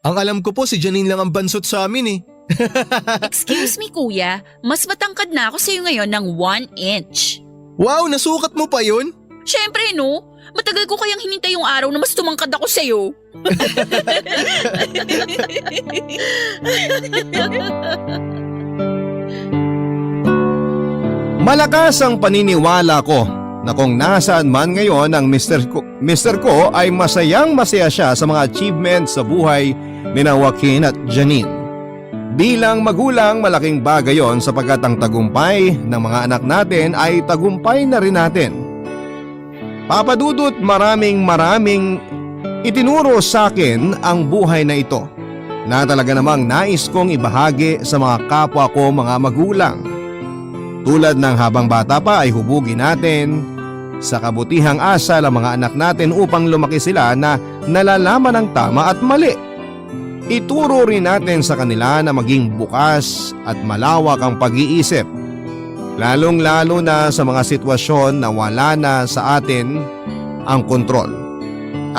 E: Ang alam ko po si Janine lang ang bansot sa amin eh.
F: Excuse me Kuya, mas matangkad na ako sa'yo ngayon ng 1 inch.
E: Wow, nasukat mo pa yun?
F: Syempre no, matagal ko kayang hinintay yung araw na mas tumangkad ako sa'yo.
A: Malakas ang paniniwala ko na kung nasaan man ngayon ang Mr. ko ay masayang-masaya siya sa mga achievements sa buhay ni Joaquin at Janine. Bilang magulang, malaking bagay yon sapagkat ang tagumpay ng mga anak natin ay tagumpay na rin natin. Papa Dudut, maraming itinuro sa akin ang buhay na ito na talaga namang nais kong ibahagi sa mga kapwa ko mga magulang. Tulad ng habang bata pa ay hubugin natin sa kabutihang asal ang mga anak natin upang lumaki sila na nalalaman ang tama at mali. Ituro rin natin sa kanila na maging bukas at malawak ang pag-iisip, lalong-lalo na sa mga sitwasyon na wala na sa atin ang kontrol.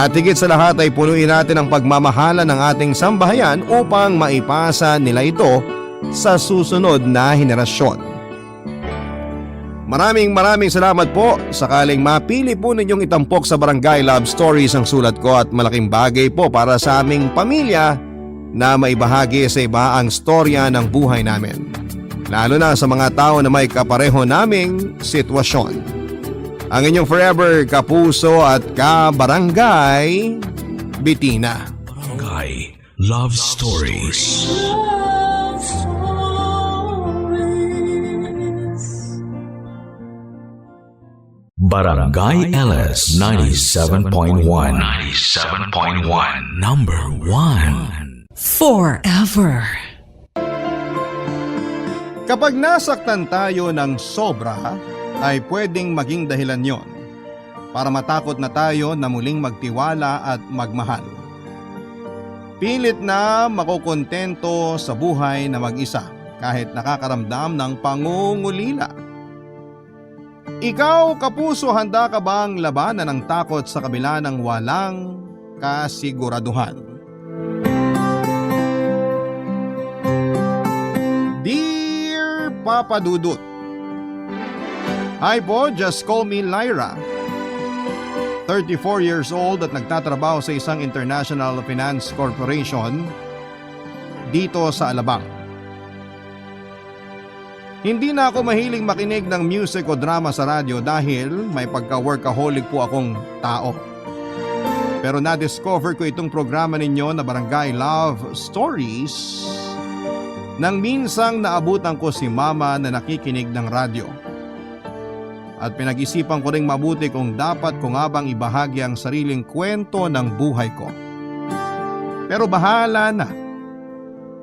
A: At higit sa lahat ay punuin natin ang pagmamahala ng ating sambahayan upang maipasa nila ito sa susunod na henerasyon. Maraming salamat po. Sakaling mapili po ninyong itampok sa Barangay Love Stories ang sulat ko at malaking bagay po para sa aming pamilya na maibahagi sa iba ang storya ng buhay namin. Lalo na sa mga tao na may kapareho naming sitwasyon. Ang inyong forever kapuso at kabarangay, Bitina.
D: Barangay Love Stories. Barangay LS 97.1 Number 1
G: Forever.
A: Kapag nasaktan tayo ng sobra, ay pwedeng maging dahilan yon para matakot na tayo na muling magtiwala at magmahal. Pilit na makukontento sa buhay na mag-isa kahit nakakaramdam ng pangungulila. Ikaw, kapuso, handa ka bang labanan ang takot sa kabila ng walang kasiguraduhan? Dear Papa Dudut, hi po, just call me Lyra. 34 years old at nagtatrabaho sa isang international finance corporation dito sa Alabang. Hindi na ako mahiling makinig ng music o drama sa radyo dahil may pagka-workaholic po akong tao. Pero na-discover ko itong programa ninyo na Barangay Love Stories nang minsang naabutan ko si Mama na nakikinig ng radyo. At pinag-isipan ko ring mabuti kung dapat ko nga bang ibahagi ang sariling kwento ng buhay ko. Pero bahala na.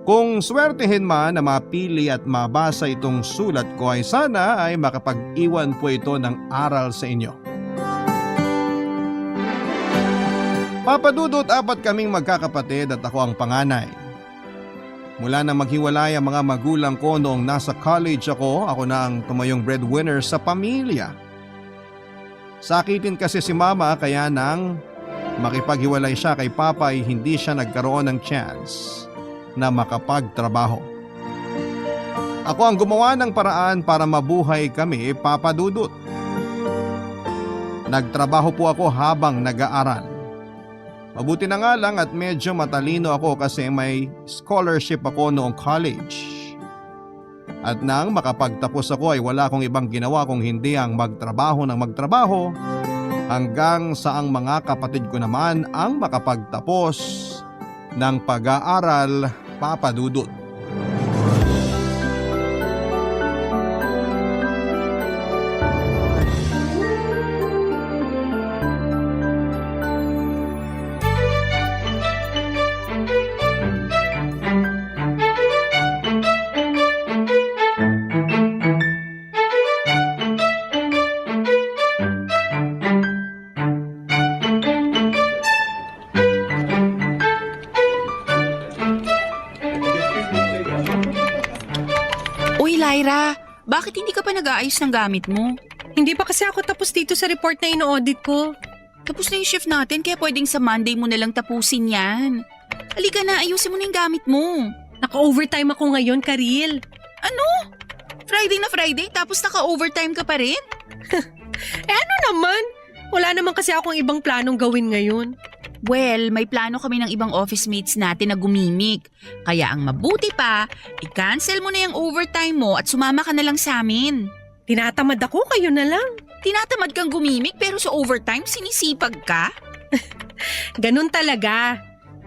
A: Kung swertehin man na mapili at mabasa itong sulat ko ay sana ay makapag-iwan po ito ng aral sa inyo. Papa Dudut, 4 kaming magkakapatid at ako ang panganay. Mula na maghiwalay ang mga magulang ko noong nasa college ako na ang tumayong breadwinner sa pamilya. Sakitin kasi si mama kaya nang makipaghiwalay siya kay papa ay hindi siya nagkaroon ng chance na makapagtrabaho. Ako ang gumawa ng paraan para mabuhay kami, Papa Dudut. Nagtrabaho po ako habang nag-aaral. Mabuti na nga lang at medyo matalino ako kasi may scholarship ako noong college. At nang makapagtapos ako ay wala akong ibang ginawa kung hindi ang magtrabaho ng magtrabaho hanggang sa ang mga kapatid ko naman ang makapagtapos ng pag-aaral, Papa Dudut.
F: Uy, Lyra, bakit hindi ka pa nag-aayos ng gamit mo?
G: Hindi pa kasi ako tapos dito sa report na ino-audit ko.
F: Tapos na yung shift natin kaya pwedeng sa Monday mo na lang tapusin yan. Halika na, ayusin mo na yung gamit mo.
G: Naka-overtime ako ngayon, Karil.
F: Ano? Friday na Friday tapos naka-overtime ka pa rin?
G: Ano naman? Wala naman kasi akong ibang planong gawin ngayon.
F: Well, may plano kami ng ibang office mates natin na gumimik. Kaya ang mabuti pa, i-cancel mo na yung overtime mo at sumama ka na lang sa amin.
G: Tinatamad ako, kayo na lang.
F: Tinatamad kang gumimik pero sa overtime sinisipag ka?
G: Ganun talaga.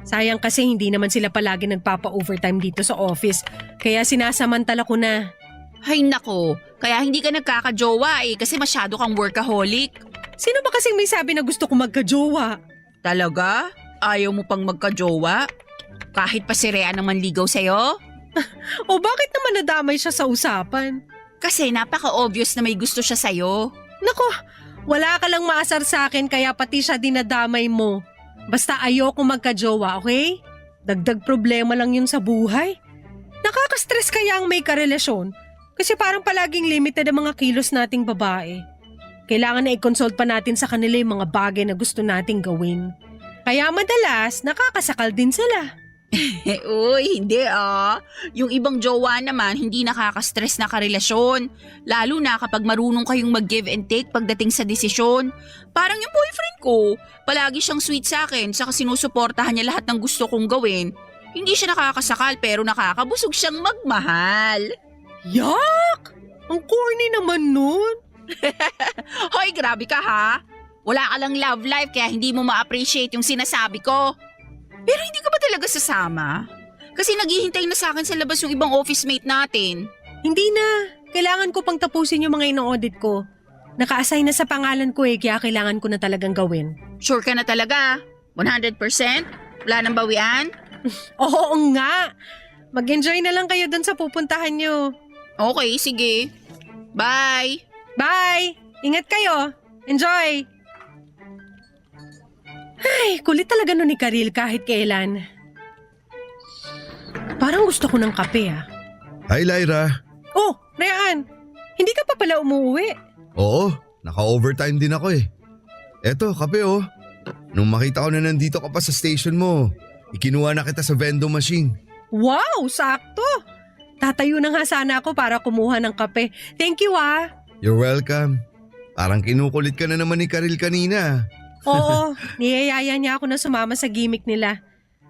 G: Sayang kasi hindi naman sila palagi nagpapa-overtime dito sa office. Kaya sinasamantala ko na.
F: Ay nako, kaya hindi ka nagkakajowa kasi masyado kang workaholic.
G: Sino ba kasing may sabi na gusto ko magka-jowa?
F: Talaga? Ayaw mo pang magka-jowa? Kahit pa si Rhea naman ligaw sa'yo?
G: O bakit naman nadamay siya sa usapan?
F: Kasi napaka-obvious na may gusto siya sa'yo.
G: Nako, wala ka lang maasar sa akin kaya pati siya dinadamay mo. Basta ayoko magka-jowa, okay? Dagdag problema lang yun sa buhay. Nakaka-stress kaya ang may karelasyon kasi parang palaging limited ang mga kilos nating babae. Kailangan na i-consult pa natin sa kanila yung mga bagay na gusto nating gawin. Kaya madalas, nakakasakal din sila.
F: Uy, hindi ah. Yung ibang jowa naman, hindi nakaka-stress na karelasyon. Lalo na kapag marunong kayong mag-give and take pagdating sa desisyon. Parang yung boyfriend ko, palagi siyang sweet sa akin, saka sinusuportahan niya lahat ng gusto kong gawin. Hindi siya nakakasakal pero nakakabusog siyang magmahal.
G: Yak! Ang corny naman nun.
F: Hoy, grabe ka ha? Wala ka lang love life kaya hindi mo ma-appreciate yung sinasabi ko. Pero hindi ka ba talaga sasama? Kasi naghihintay na sa akin sa labas yung ibang office mate natin.
G: Hindi na. Kailangan ko pang tapusin yung mga ino-audit ko. Naka-assign na sa pangalan ko kaya kailangan ko na talagang gawin.
F: Sure ka na talaga? 100%? Wala nang bawian?
G: Oo nga. Mag-enjoy na lang kayo dun sa pupuntahan nyo.
F: Okay, sige. Bye!
G: Bye! Ingat kayo. Enjoy! Ay, kulit talaga nun ni Karil kahit kailan. Parang gusto ko ng kape ah.
B: Hi Lyra.
G: Oh, Ryan! Hindi ka pa pala umuwi.
B: Oo, naka-overtime din ako eh. Eto, kape oh. Nung makita ko na nandito ka pa sa station mo, ikinuha na kita sa vending machine.
G: Wow, sakto! Tatayo na nga sana ako para kumuha ng kape. Thank you ah.
B: You're welcome. Parang kinukulit ka na naman ni Karil kanina.
G: Oo, niyayaya niya ako na sumama sa gimmick nila.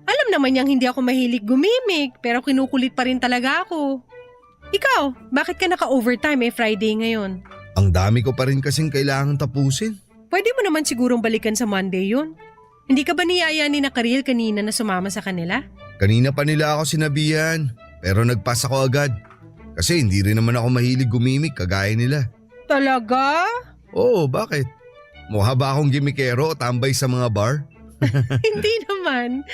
G: Alam naman niyang hindi ako mahilig gumimik pero kinukulit pa rin talaga ako. Ikaw, bakit ka naka-overtime Friday ngayon?
B: Ang dami ko pa rin kasing kailangan tapusin.
G: Pwede mo naman sigurong balikan sa Monday yun. Hindi ka ba niyaya ni na Karil kanina na sumama sa kanila?
B: Kanina pa nila ako sinabihan, pero nagpas ako agad. Kasi hindi rin naman ako mahilig gumimik kagaya nila.
G: Talaga?
B: Oo, bakit? Mukha ba akong gimikero o tambay sa mga bar?
G: Hindi naman.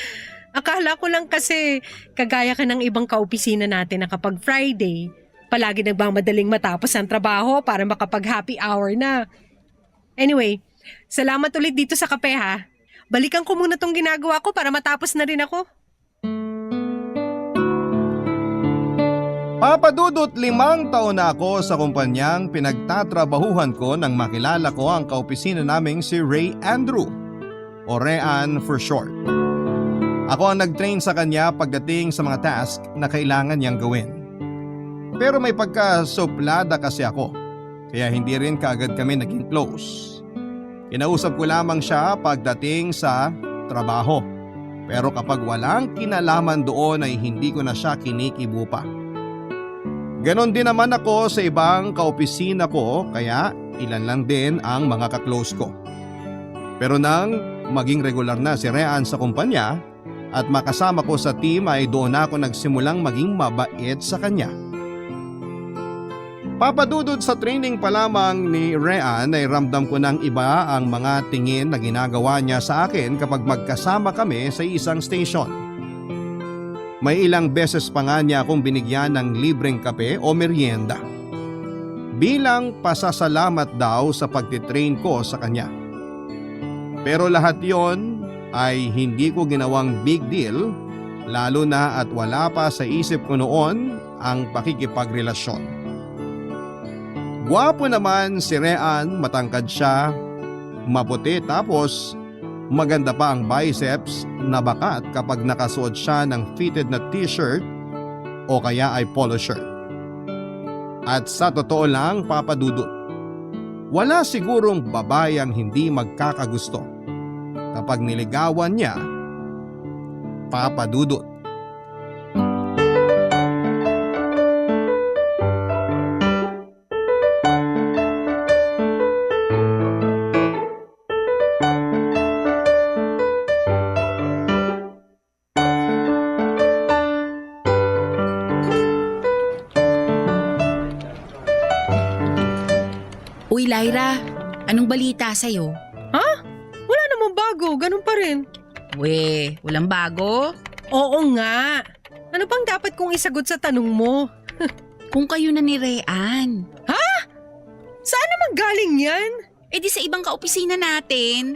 G: Akala ko lang kasi kagaya ka ng ibang kaopisina natin na kapag Friday, palagi nagmamadaling matapos ang trabaho para makapag-happy hour na. Anyway, salamat ulit dito sa kape ha. Balikan ko muna tong ginagawa ko para matapos na rin ako.
A: Papadudot 5 taon na ako sa kumpanyang pinagtatrabahuhan ko nang makilala ko ang kaopisina naming si Ray Andrew o Rayan for short. Ako ang nag-train sa kanya pagdating sa mga task na kailangan niyang gawin. Pero may pagka-suplada kasi ako, kaya hindi rin kaagad kami naging close. Kinausap ko lamang siya pagdating sa trabaho, pero kapag walang kinalaman doon ay hindi ko na siya kinikibo pa. Ganon din naman ako sa ibang kaopisina ko, kaya ilan lang din ang mga kaklose ko. Pero nang maging regular na si Rayan sa kumpanya at makasama ko sa team ay doon ako nagsimulang maging mabait sa kanya. Papadudod sa training pa lamang ni Rayan ay ramdam ko ng iba ang mga tingin na ginagawa niya sa akin kapag magkasama kami sa isang station. May ilang beses pa nga niya akong binigyan ng libreng kape o merienda. Bilang pasasalamat daw sa pagtitrain ko sa kanya. Pero lahat yon ay hindi ko ginawang big deal, lalo na at wala pa sa isip ko noon ang pakikipagrelasyon. Gwapo naman si Rayan, matangkad siya, maputi tapos maganda pa ang biceps na bakat kapag nakasuot siya ng fitted na t-shirt o kaya ay polo shirt. At sa totoo lang, Papadudot, wala sigurong babayang hindi magkakagusto kapag niligawan niya, Papadudot.
F: Uy, Lyra, anong balita sa'yo?
G: Wala namang bago, ganun pa rin.
F: We, walang bago?
G: Oo nga. Ano bang dapat kong isagot sa tanong mo?
F: Kung kayo na ni Rayan.
G: Saan naman galing yan?
F: Eh di sa ibang kaopisina natin.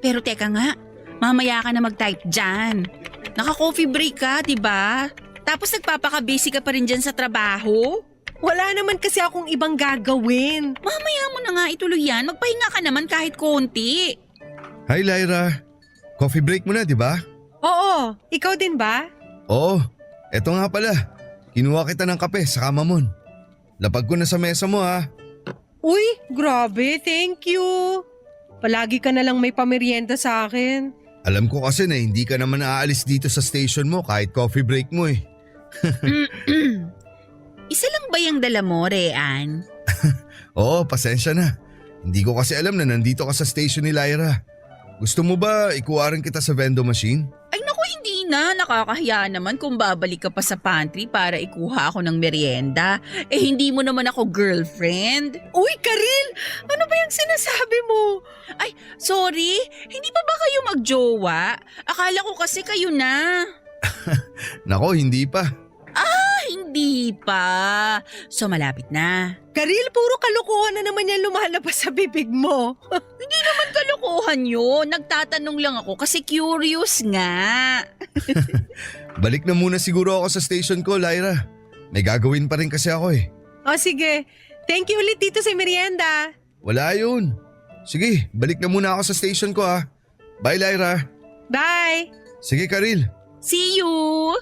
F: Pero teka nga, mamaya ka na mag-type dyan. Naka-coffee break ka, di ba? Tapos nagpapaka-busy ka pa rin dyan sa trabaho.
G: Wala naman kasi akong ibang gagawin.
F: Mamaya mo na nga ituloy yan, magpahinga ka naman kahit konti.
H: Hi Lyra, coffee break mo na di ba?
G: Oo, ikaw din ba?
H: Oo, eto nga pala. Kinuha kita ng kape sa kamamon. Lapag ko na sa mesa mo ha.
G: Uy, grabe, thank you. Palagi ka na lang may pamerienda sa akin.
H: Alam ko kasi na hindi ka naman aalis dito sa station mo kahit coffee break mo eh.
F: Isa lang ba yung dala mo, Rayan?
H: Oo, pasensya na. Hindi ko kasi alam na nandito ka sa station ni Lyra. Gusto mo ba ikuwaran kita sa vending machine?
F: Ay naku, hindi na. Nakakahiya naman kung babalik ka pa sa pantry para ikuha ako ng merienda. Eh hindi mo naman ako girlfriend.
G: Uy, Karil! Ano ba yung sinasabi mo?
F: Ay, sorry. Hindi pa ba kayo magjowa? Akala ko kasi kayo na.
H: Nako, hindi pa.
F: Hindi pa. So malapit na.
G: Karil, puro kalokohan na naman yan lumalabas sa bibig mo.
F: Hindi naman kalokohan yun. Nagtatanong lang ako kasi curious nga.
H: Balik na muna siguro ako sa station ko, Lyra. May gagawin pa rin kasi ako eh.
G: O sige, thank you ulit dito sa merienda.
H: Wala yun. Sige, balik na muna ako sa station ko ha. Bye Lyra.
G: Bye!
H: Sige Karil.
F: See you!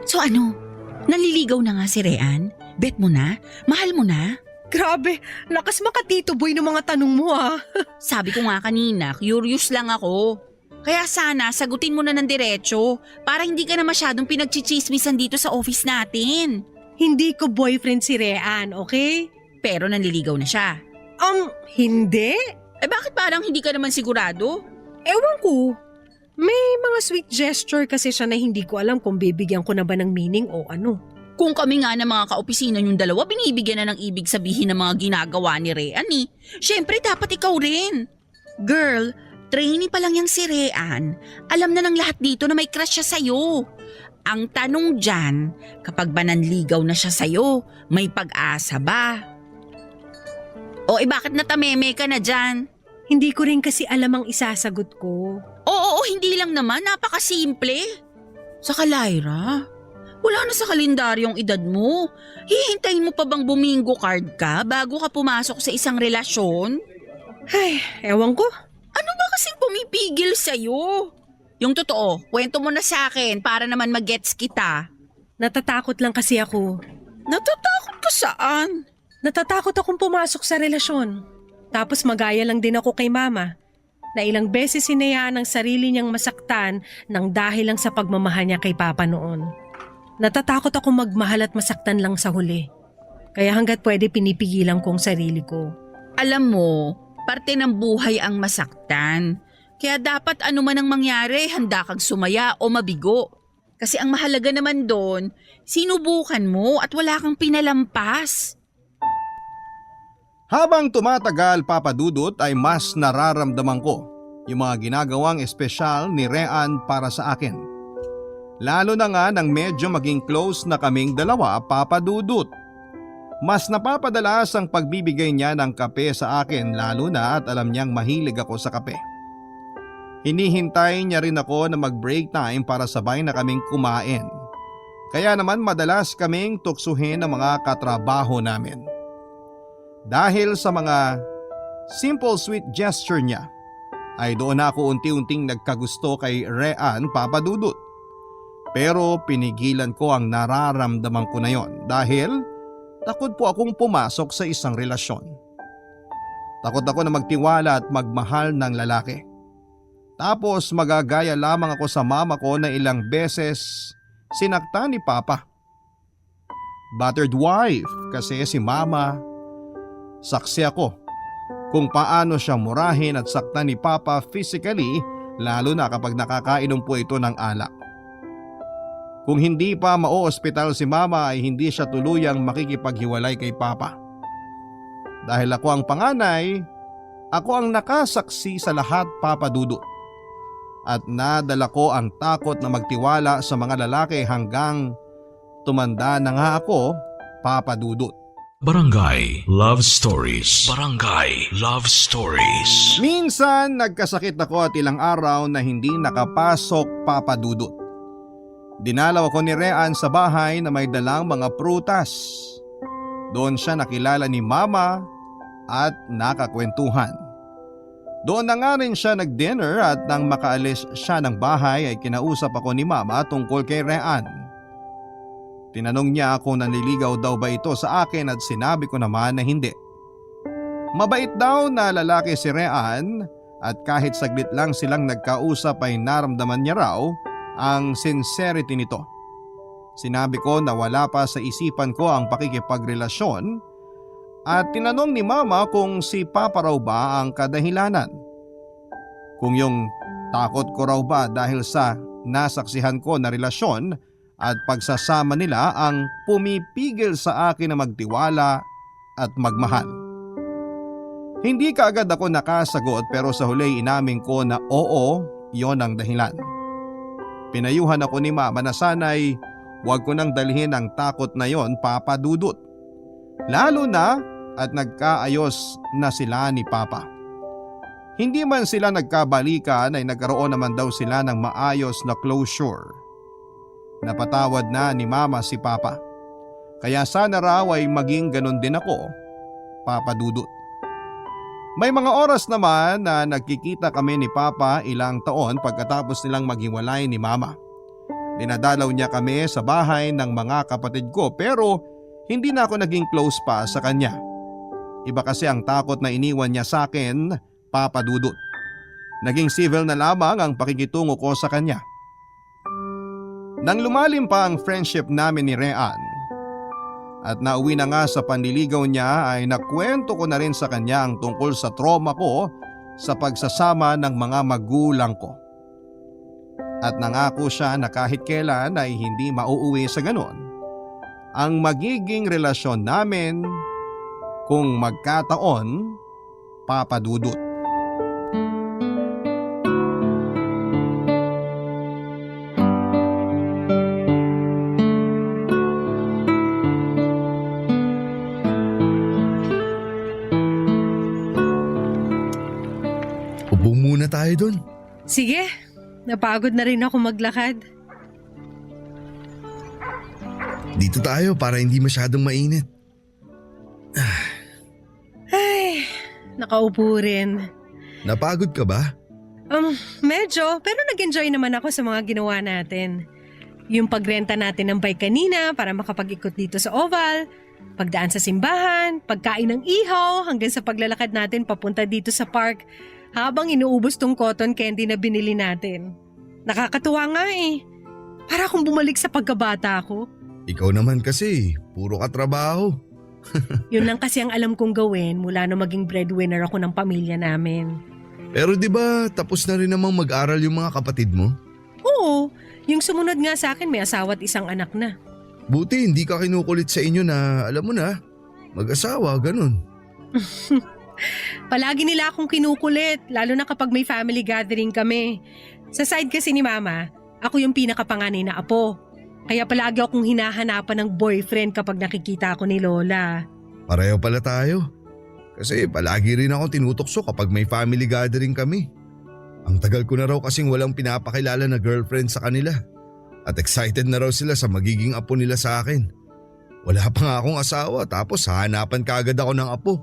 F: So ano? Naliligaw na nga si Rayan? Bet mo na? Mahal mo na?
G: Grabe, lakas makatito boy ng mga tanong mo ah.
F: Sabi ko nga kanina, curious lang ako. Kaya sana sagutin mo na ng diretso para hindi ka na masyadong pinagchichismisan dito sa office natin.
G: Hindi ko boyfriend si Rayan, okay?
F: Pero nanliligaw na siya.
G: Hindi?
F: Eh bakit parang hindi ka naman sigurado?
G: Ewan ko. May mga sweet gesture kasi siya na hindi ko alam kung bibigyan ko na ba ng meaning o ano.
F: Kung kami nga ng mga kaopisina yung dalawa, binibigyan na ng ibig sabihin ng mga ginagawa ni Rayan eh. Siyempre dapat ikaw rin. Girl, Trainee pa lang yang si Rean. Alam na ng lahat dito na may crush siya sa'yo. Ang tanong dyan, kapag ba nanligaw na siya sa'yo, may pag-asa ba? O bakit natameme ka na dyan?
G: Hindi ko rin kasi alam ang isasagot ko.
F: Oo, hindi lang naman. Napakasimple. Saka Lyra, wala na sa kalendaryong edad mo. Hihintayin mo pa bang bumingo card ka bago ka pumasok sa isang relasyon?
G: Ay, ewan ko.
F: Ano ba kasing pumipigil sa'yo? Yung totoo, kwento mo na sa akin para naman mag-gets kita.
G: Natatakot lang kasi ako.
F: Natatakot ka saan?
G: Natatakot akong pumasok sa relasyon. Tapos magaya lang din ako kay mama na ilang beses hinayaan ang sarili niyang masaktan nang dahil lang sa pagmamahal niya kay papa noon. Natatakot akong magmahal at masaktan lang sa huli. Kaya hanggat pwede pinipigilan kong sarili ko.
F: Alam mo, parte ng buhay ang masaktan. Kaya dapat ano man ang mangyari, handa kang sumaya o mabigo. Kasi ang mahalaga naman doon, sinubukan mo at wala kang pinalampas.
A: Habang tumatagal, Papa Dudut, ay mas nararamdaman ko yung mga ginagawang espesyal ni Rean para sa akin. Lalo na nga nang medyo maging close na kaming dalawa, Papa Dudut. Mas napapadalas ang pagbibigay niya ng kape sa akin, lalo na at alam niyang mahilig ako sa kape. Hinihintay niya rin ako na mag-break time para sabay na kaming kumain. Kaya naman madalas kaming tuksuhin ang mga katrabaho namin. Dahil sa mga simple sweet gesture niya, ay doon ako unti-unting nagkagusto kay Rean, Papa Dudut. Pero pinigilan ko ang nararamdaman ko na yon dahil takot po akong pumasok sa isang relasyon. Takot ako na magtiwala at magmahal ng lalaki. Tapos magagaya lamang ako sa mama ko na ilang beses sinaktan ni Papa. Battered wife kasi si Mama. Saksi ako kung paano siya murahin at saktan ni Papa physically, lalo na kapag nakakainom po ito ng alak. Kung hindi pa mao-ospital si Mama ay hindi siya tuluyang makikipaghiwalay kay Papa. Dahil ako ang panganay, ako ang nakasaksi sa lahat, Papa Dudut. At nadala ko ang takot na magtiwala sa mga lalaki hanggang tumanda na nga ako, Papa Dudut.
D: Barangay Love Stories. Barangay Love Stories.
A: Minsan nagkasakit ako at ilang araw na hindi nakapasok, Papa Dudut. Dinalaw ako ni Rean sa bahay na may dalang mga prutas. Doon siya nakilala ni Mama at nakakwentuhan. Doon na nga rin siya nag-dinner at nang makaalis siya ng bahay ay kinausap ako ni Mama tungkol kay Rean. Tinanong niya kung nanliligaw daw ba ito sa akin at sinabi ko naman na hindi. Mabait daw na lalaki si Rean at kahit saglit lang silang nagkausap ay naramdaman niya raw ang sincerity nito. Sinabi ko na wala pa sa isipan ko ang pakikipagrelasyon at tinanong ni Mama kung si Papa raw ba ang kadahilanan. Kung yung takot ko raw ba dahil sa nasaksihan ko na relasyon at pagsasama nila ang pumipigil sa akin na magtiwala at magmahal. Hindi kaagad ako nakasagot pero sa huli inamin ko na oo, yon ang dahilan. Pinayuhan ako ni Mama na sana'y huwag ko nang dalhin ang takot na yon, Papa Dudut. Lalo na at nagkaayos na sila ni Papa. Hindi man sila nagkabalikan ay nagkaroon naman daw sila ng maayos na closure. Napatawad na ni Mama si Papa. Kaya sana raw ay maging ganun din ako, Papa Dudut. May mga oras naman na nagkikita kami ni Papa ilang taon pagkatapos nilang maghiwalay ni Mama. Dinadalaw niya kami sa bahay ng mga kapatid ko pero hindi na ako naging close pa sa kanya. Iba kasi ang takot na iniwan niya sa akin, Papa Dudut. Naging civil na lamang ang pakikitungo ko sa kanya. Nang lumalim pa ang friendship namin ni Rean at nauwi na nga sa panliligaw niya ay nakwento ko na rin sa kanya ang tungkol sa trauma ko sa pagsasama ng mga magulang ko. At nangako siya na kahit kailan ay hindi mauuwi sa ganon ang magiging relasyon namin kung magkataon, Papa Dudut.
G: Sige, napagod na rin ako maglakad.
H: Dito tayo para hindi masyadong mainit.
G: Ay, nakaupo rin.
H: Napagod ka ba?
G: Medyo, pero nag-enjoy naman ako sa mga ginawa natin. Yung pagrenta natin ng bike kanina para makapag-ikot dito sa oval, pagdaan sa simbahan, pagkain ng ihaw, hanggang sa paglalakad natin papunta dito sa park habang inuubos tong cotton candy na binili natin. Nakakatuwa nga eh. Para akong bumalik sa pagkabata ko.
H: Ikaw naman kasi, puro ka trabaho.
G: Yun lang kasi ang alam kong gawin mula nung maging breadwinner ako ng pamilya namin.
H: Pero di ba tapos na rin namang mag-aral yung mga kapatid mo?
G: Oo, yung sumunod nga sa akin may asawa at isang anak na.
H: Buti hindi ka kinukulit sa inyo na alam mo na, mag-asawa, ganun.
G: Palagi nila akong kinukulit, lalo na kapag may family gathering kami. Sa side kasi ni Mama, ako yung pinakapanganay na apo. Kaya palagi akong hinahanapan ng boyfriend kapag nakikita ako ni Lola.
H: Pareho pala tayo. Kasi palagi rin ako tinutokso kapag may family gathering kami. Ang tagal ko na raw kasing walang pinapakilala na girlfriend sa kanila. At excited na raw sila sa magiging apo nila sa akin. Wala pa nga akong asawa tapos hahanapan kaagad ako ng apo.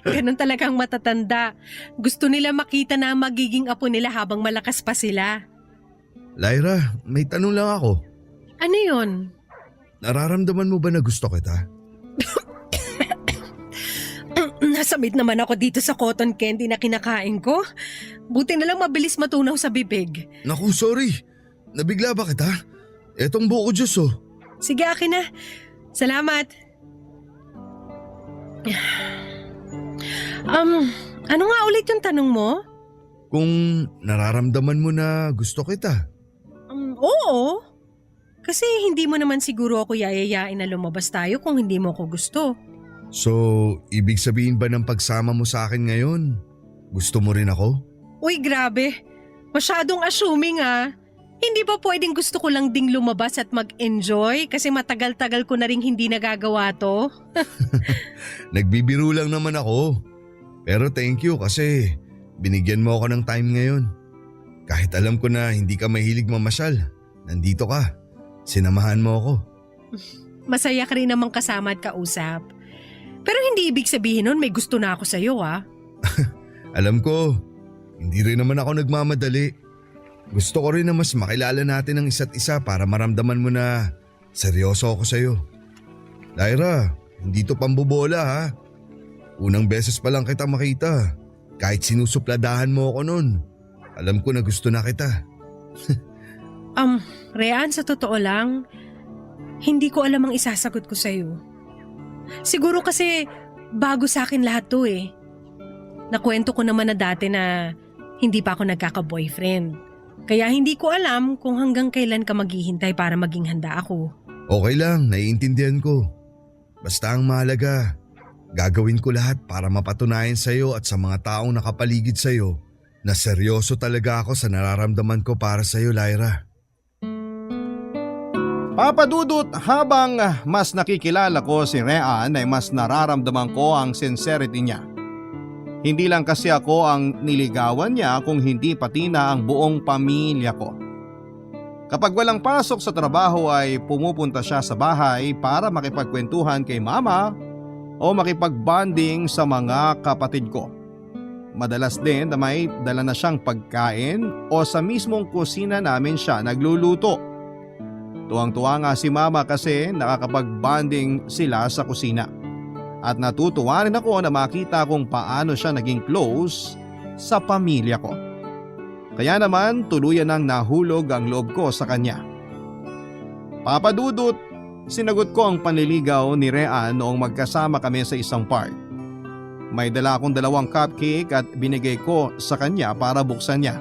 G: Ganun talagang matatanda. Gusto nila makita na ang magiging apo nila habang malakas pa sila.
H: Lyra, may tanong lang ako.
G: Ano yun?
H: Nararamdaman mo ba na gusto kita?
G: Nasamit naman ako dito sa cotton candy na kinakain ko. Buti na lang mabilis matunaw sa bibig.
H: Naku, sorry. Nabigla ba kita? Etong buko juice oh.
G: Sige, akin na. Salamat. Ano nga ulit yung tanong mo?
H: Kung nararamdaman mo na gusto kita.
G: Oo. Kasi hindi mo naman siguro ako yayayain na lumabas tayo kung hindi mo ako gusto.
H: So, ibig sabihin ba ng pagsama mo sa akin ngayon, gusto mo rin ako?
G: Uy, grabe. Masyadong assuming ah. Hindi ba pwedeng gusto ko lang ding lumabas at mag-enjoy kasi matagal-tagal ko na rin hindi nagagawa to?
H: Nagbibiro lang naman ako. Pero thank you kasi binigyan mo ako ng time ngayon. Kahit alam ko na hindi ka mahilig mamasyal, nandito ka. Sinamahan mo ako.
G: Masaya ka rin namang kasama at kausap. Pero hindi ibig sabihin nun may gusto na ako sa'yo ah.
H: Alam ko, hindi rin naman ako nagmamadali. Gusto ko rin na mas makilala natin ang isa't isa para maramdaman mo na seryoso ako sa'yo. Lyra, hindi to pambobola ha. Unang beses pa lang kita makita. Kahit sinusupladahan mo ako nun, alam ko na gusto na kita.
G: Rean, sa totoo lang, hindi ko alam ang isasagot ko sa'yo. Siguro kasi bago sa akin lahat to eh. Nakwento ko naman na dati na hindi pa ako nagkaka-boyfriend. Kaya hindi ko alam kung hanggang kailan ka maghihintay para maging handa ako.
H: Okay lang, naiintindihan ko. Basta ang mahalaga, gagawin ko lahat para mapatunayan sa'yo at sa mga taong nakapaligid sa'yo na seryoso talaga ako sa nararamdaman ko para sa'yo, Lyra.
A: Papadudot, habang mas nakikilala ko si Rean ay mas nararamdaman ko ang sincerity niya. Hindi lang kasi ako ang niligawan niya kung hindi pati na ang buong pamilya ko. Kapag walang pasok sa trabaho ay pumupunta siya sa bahay para makipagkwentuhan kay mama o makipagbanding sa mga kapatid ko. Madalas din na may dala na siyang pagkain o sa mismong kusina namin siya nagluluto. Tuwang-tuwa nga si mama kasi nakakapag-bonding sila sa kusina. At natutuwa rin ako na makita kung paano siya naging close sa pamilya ko. Kaya naman tuluyan nang nahulog ang loob ko sa kanya. Papadudot, sinagot ko ang panliligaw ni Rean noong magkasama kami sa isang park. May dala akong 2 cupcake at binigay ko sa kanya para buksan niya.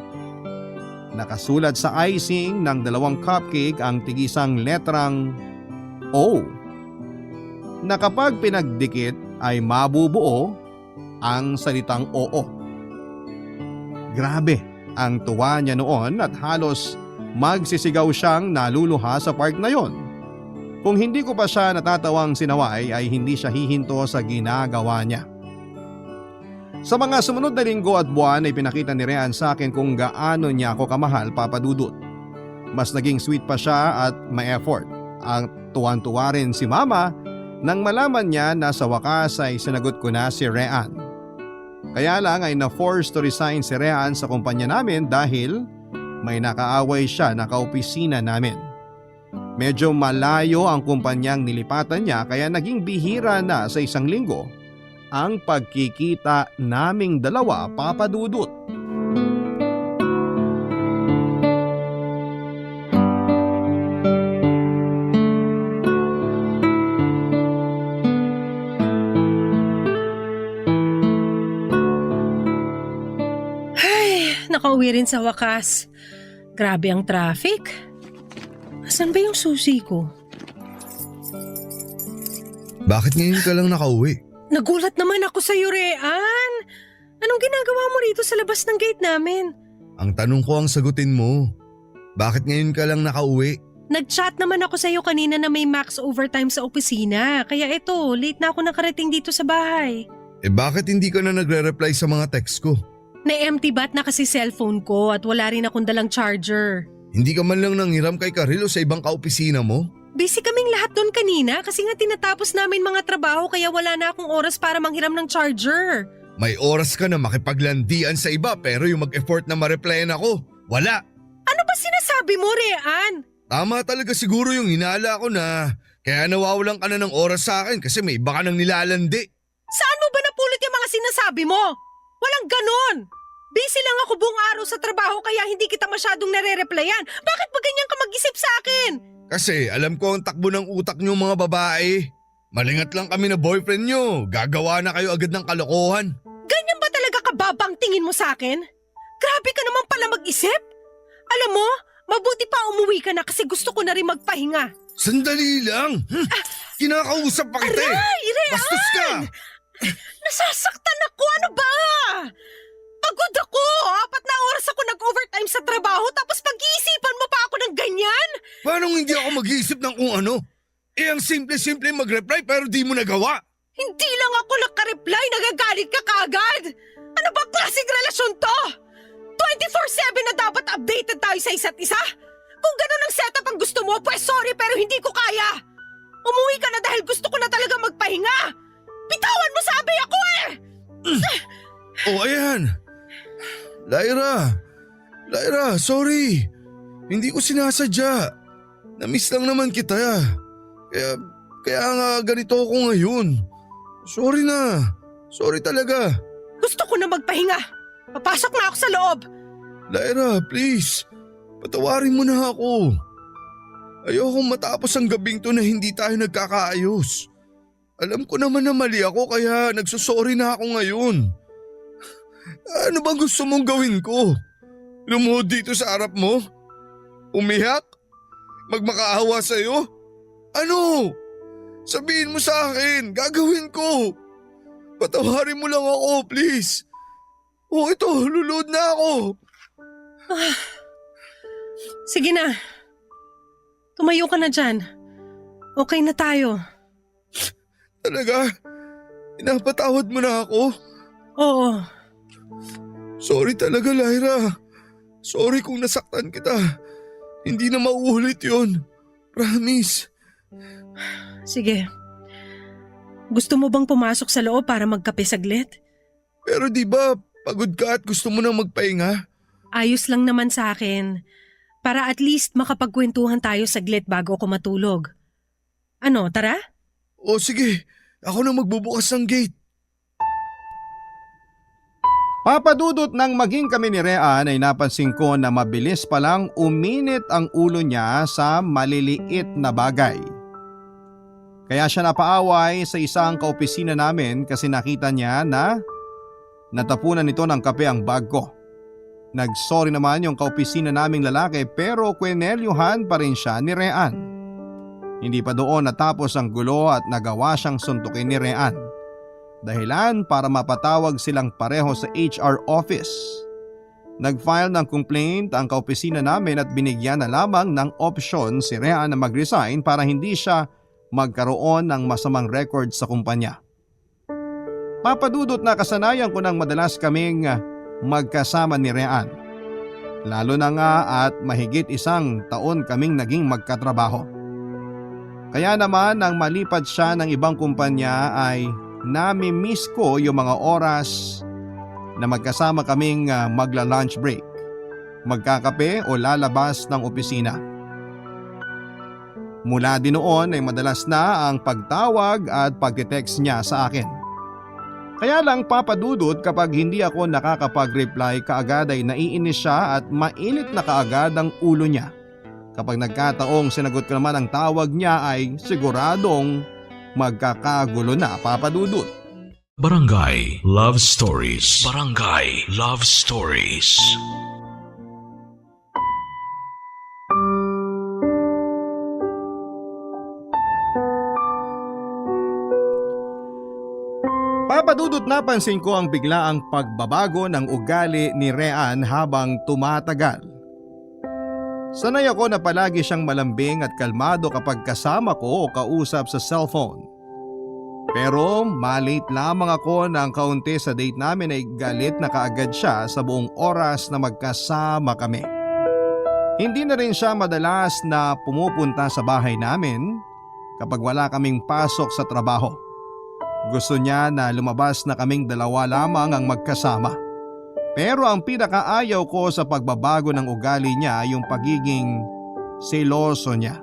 A: Nakasulat sa icing ng 2 cupcake ang tigisang letrang O, na kapag pinagdikit ay mabubuo ang salitang Oo. Grabe ang tuwa niya noon at halos magsisigaw siyang naluluha sa park na yon. Kung hindi ko pa siya natatawang sinaway ay hindi siya hihinto sa ginagawa niya. Sa mga sumunod na linggo at buwan ay pinakita ni Rean sa akin kung gaano niya ako kamahal, Papa Dudut. Mas naging sweet pa siya at may effort. Ang tuwan-tuwa rin si Mama nang malaman niya na sa wakas ay sinagot ko na si Rean. Kaya lang ay na-force to resign si Rean sa kumpanya namin dahil may nakaaway siya na kaopisina namin. Medyo malayo ang kumpanyang nilipatan niya kaya naging bihira na sa isang linggo ang pagkikita naming dalawa, Papa Dudut.
G: Nakauwi rin sa wakas. Grabe ang traffic. Asan ba yung susi ko?
H: Bakit ngayon ka lang nakauwi?
G: Nagulat naman ako sa iyo, Rean. Anong ginagawa mo rito sa labas ng gate namin?
H: Ang tanong ko ang sagutin mo. Bakit ngayon ka lang nakauwi?
G: Nag-chat naman ako sa iyo kanina na may max overtime sa opisina. Kaya ito, late na ako nakarating dito sa bahay.
H: Bakit hindi ka na nagre-reply sa mga text ko?
G: Na-empty bat na kasi cellphone ko at wala rin akong dalang charger.
H: Hindi ka man lang nanghiram kay Carilo sa ibang kaopisina mo?
G: Busy kaming lahat doon kanina kasi nga tinatapos namin mga trabaho kaya wala na akong oras para manghiram ng charger.
H: May oras ka na makipaglandian sa iba pero yung mag-effort na ma-replyan ako, wala.
G: Ano ba sinasabi mo, Rean?
H: Tama talaga siguro yung hinala ko na kaya nawawalan ka na ng oras sa akin kasi may iba ka nang nilalandi.
G: Saan mo ba napulot yung mga sinasabi mo? Walang ganon! Busy lang ako buong araw sa trabaho kaya hindi kita masyadong nare-replyan. Bakit ba ganyan ka mag-isip sa akin?
H: Kasi alam ko ang takbo ng utak niyo mga babae. Malingat lang kami na boyfriend niyo, gagawa na kayo agad ng kalokohan.
G: Ganyan ba talaga kababang tingin mo sa akin? Grabe ka naman pala mag-isip. Alam mo, mabuti pa umuwi ka na kasi gusto ko na rin magpahinga.
H: Sandali lang! Kinakausap pa kita eh!
G: Aray, Rean!
H: Bastos ka!
G: Nasasaktan ako, ano ba? Pagod ako! 4 na oras ako nag-overtime sa trabaho tapos pag-iisipan mo pa ako ng ganyan?
H: Paano hindi ako mag-iisip ng kung ano? Ang simple-simple mag-reply pero di mo nagawa.
G: Hindi lang ako nagka-reply, nagagalit ka kaagad! Ano ba klaseng relasyon to? 24/7 na dapat updated tayo sa isa't isa? Kung ganun ang setup ang gusto mo, pues sorry pero hindi ko kaya! Umuwi ka na dahil gusto ko na talaga magpahinga! Bitawan mo sabi ako eh!
H: Ayan. Lyra, sorry. Hindi ko sinasadya. Namiss lang naman kita. Kaya nga ganito ako ngayon. Sorry na. Sorry talaga.
G: Gusto ko na magpahinga. Papasok na ako sa loob.
H: Lyra, please. Patawarin mo na ako. Ayokong matapos ang gabing to na hindi tayo nagkakaayos. Alam ko naman na mali ako kaya nagsusorry na ako ngayon. Ano bang gusto mong gawin ko? Lumuhod dito sa harap mo? Umiyak? Magmakaawa sa'yo? Ano? Sabihin mo sa akin, gagawin ko. Patawarin mo lang ako, please. Ito, luluhod na ako.
G: Sige na. Tumayo ka na dyan. Okay na tayo.
H: Talaga? Pinapatawad mo na ako?
G: Oo.
H: Sorry talaga, Lyra. Sorry kung nasaktan kita. Hindi na mauulit yun. Promise.
G: Sige. Gusto mo bang pumasok sa loob para magkape saglit?
H: Pero di ba pagod ka at gusto mo na magpahinga?
G: Ayos lang naman sa akin. Para at least makapagkwentuhan tayo saglit bago ako matulog. Ano, tara?
H: O sige, ako na magbubukas ng gate.
A: Papadudot nang maging kami ni Rean ay napansin ko na mabilis palang uminit ang ulo niya sa maliliit na bagay. Kaya siya napaaway sa isang kaopisina namin kasi nakita niya na natapunan nito ng kape ang bag ko. Nagsorry naman yung kaopisina naming lalaki pero kwenelyuhan pa rin siya ni Rean. Hindi pa doon natapos ang gulo at nagawa siyang suntukin ni Rean. Dahilan para mapatawag silang pareho sa HR office. Nag-file ng complaint ang kaopisina namin at binigyan na lamang ng opsyon si Rean na mag-resign para hindi siya magkaroon ng masamang record sa kumpanya. Papadudot na kasanayan ko nang madalas kaming magkasama ni Rean. Lalo na nga at mahigit 1 taon kaming naging magkatrabaho. Kaya naman nang malipad siya ng ibang kumpanya ay nami-miss ko yung mga oras na magkasama kaming magla-lunch break, magkakape o lalabas ng opisina. Mula din noon ay madalas na ang pagtawag at pagte-text niya sa akin. Kaya lang papadudot kapag hindi ako nakakapag-reply kaagad ay naiinis siya at mainit na kaagad ang ulo niya. Kapag nagkataong sinagot ko naman ang tawag niya ay siguradong magkakagulo na, papadudot.
D: Barangay Love Stories. Barangay Love Stories.
A: Papadudot napansin ko ang biglaang pagbabago ng ugali ni Rean habang tumatagal. Sanay ako na palagi siyang malambing at kalmado kapag kasama ko o kausap sa cellphone. Pero malate lamang ako ng kaunti sa date namin ay galit na kaagad siya sa buong oras na magkasama kami. Hindi na rin siya madalas na pumupunta sa bahay namin kapag wala kaming pasok sa trabaho. Gusto niya na lumabas na kaming dalawa lamang ang magkasama. Pero ang pinakaayaw ko sa pagbabago ng ugali niya ay yung pagiging seloso niya.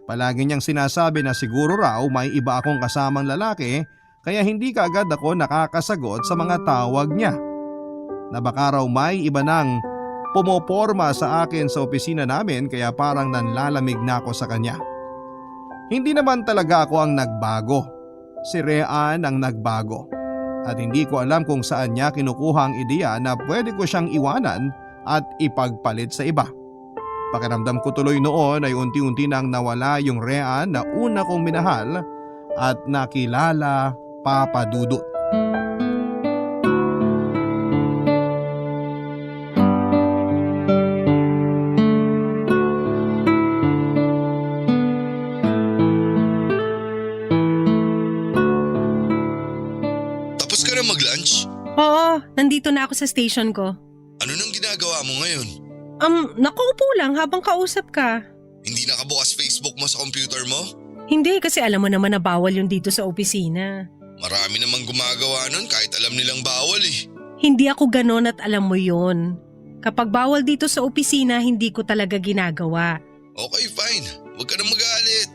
A: Palagi niyang sinasabi na siguro raw may iba akong kasamang lalaki kaya hindi kaagad ako nakakasagot sa mga tawag niya. Na baka raw may iba nang pumoporma sa akin sa opisina namin kaya parang nanlalamig na ako sa kanya. Hindi naman talaga ako ang nagbago. Si Rean ang nagbago. At hindi ko alam kung saan niya kinukuha ang ideya na pwede ko siyang iwanan at ipagpalit sa iba. Pakiramdam ko tuloy noon ay unti-unti nang nawala yung Rean na una kong minahal at nakilala, papadudot.
H: Tapos ka na mag-lunch?
G: Oo, nandito na ako sa station ko.
H: Ano nang ginagawa mo ngayon?
G: Nakaupo lang habang kausap ka.
H: Hindi nakabukas Facebook mo sa computer mo?
G: Hindi kasi alam mo naman na bawal yung dito sa opisina.
H: Marami namang gumagawa nun kahit alam nilang bawal eh.
G: Hindi ako ganon at alam mo yon. Kapag bawal dito sa opisina, hindi ko talaga ginagawa.
H: Okay, fine. Huwag ka na magalit.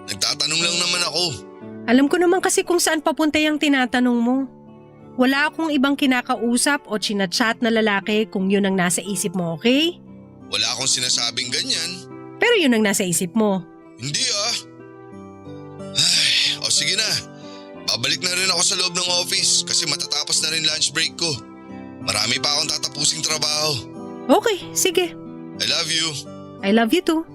H: Nagtatanong lang naman ako.
G: Alam ko naman kasi kung saan papunta yung tinatanong mo. Wala akong ibang kinakausap o chinachat na lalaki kung yun ang nasa isip mo, okay?
H: Wala akong sinasabing ganyan.
G: Pero yun ang nasa isip mo.
H: Hindi ah. Ay, o sige na. Babalik na rin ako sa loob ng office kasi matatapos na rin lunch break ko. Marami pa akong tatapusing trabaho.
G: Okay, sige.
H: I love you.
G: I love you too.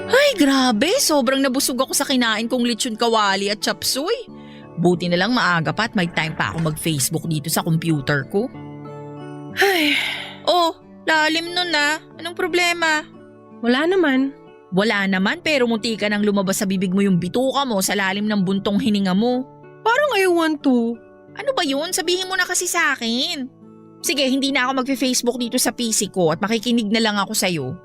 F: Ay, grabe. Sobrang nabusog ako sa kinain kong lechon kawali at chop suey. Buti na lang maaga pa at may time pa ako mag-Facebook dito sa computer ko.
G: Ay,
F: Oh, lalim nun na. Anong problema?
G: wala naman.
F: Wala naman pero munti ka nang lumabas sa bibig mo yung bituka mo sa lalim ng buntong hininga mo.
G: Parang I want to.
F: Ano ba yun? Sabihin mo na kasi sa akin. Sige, hindi na ako mag-Facebook dito sa PC ko at makikinig na lang ako sa'yo.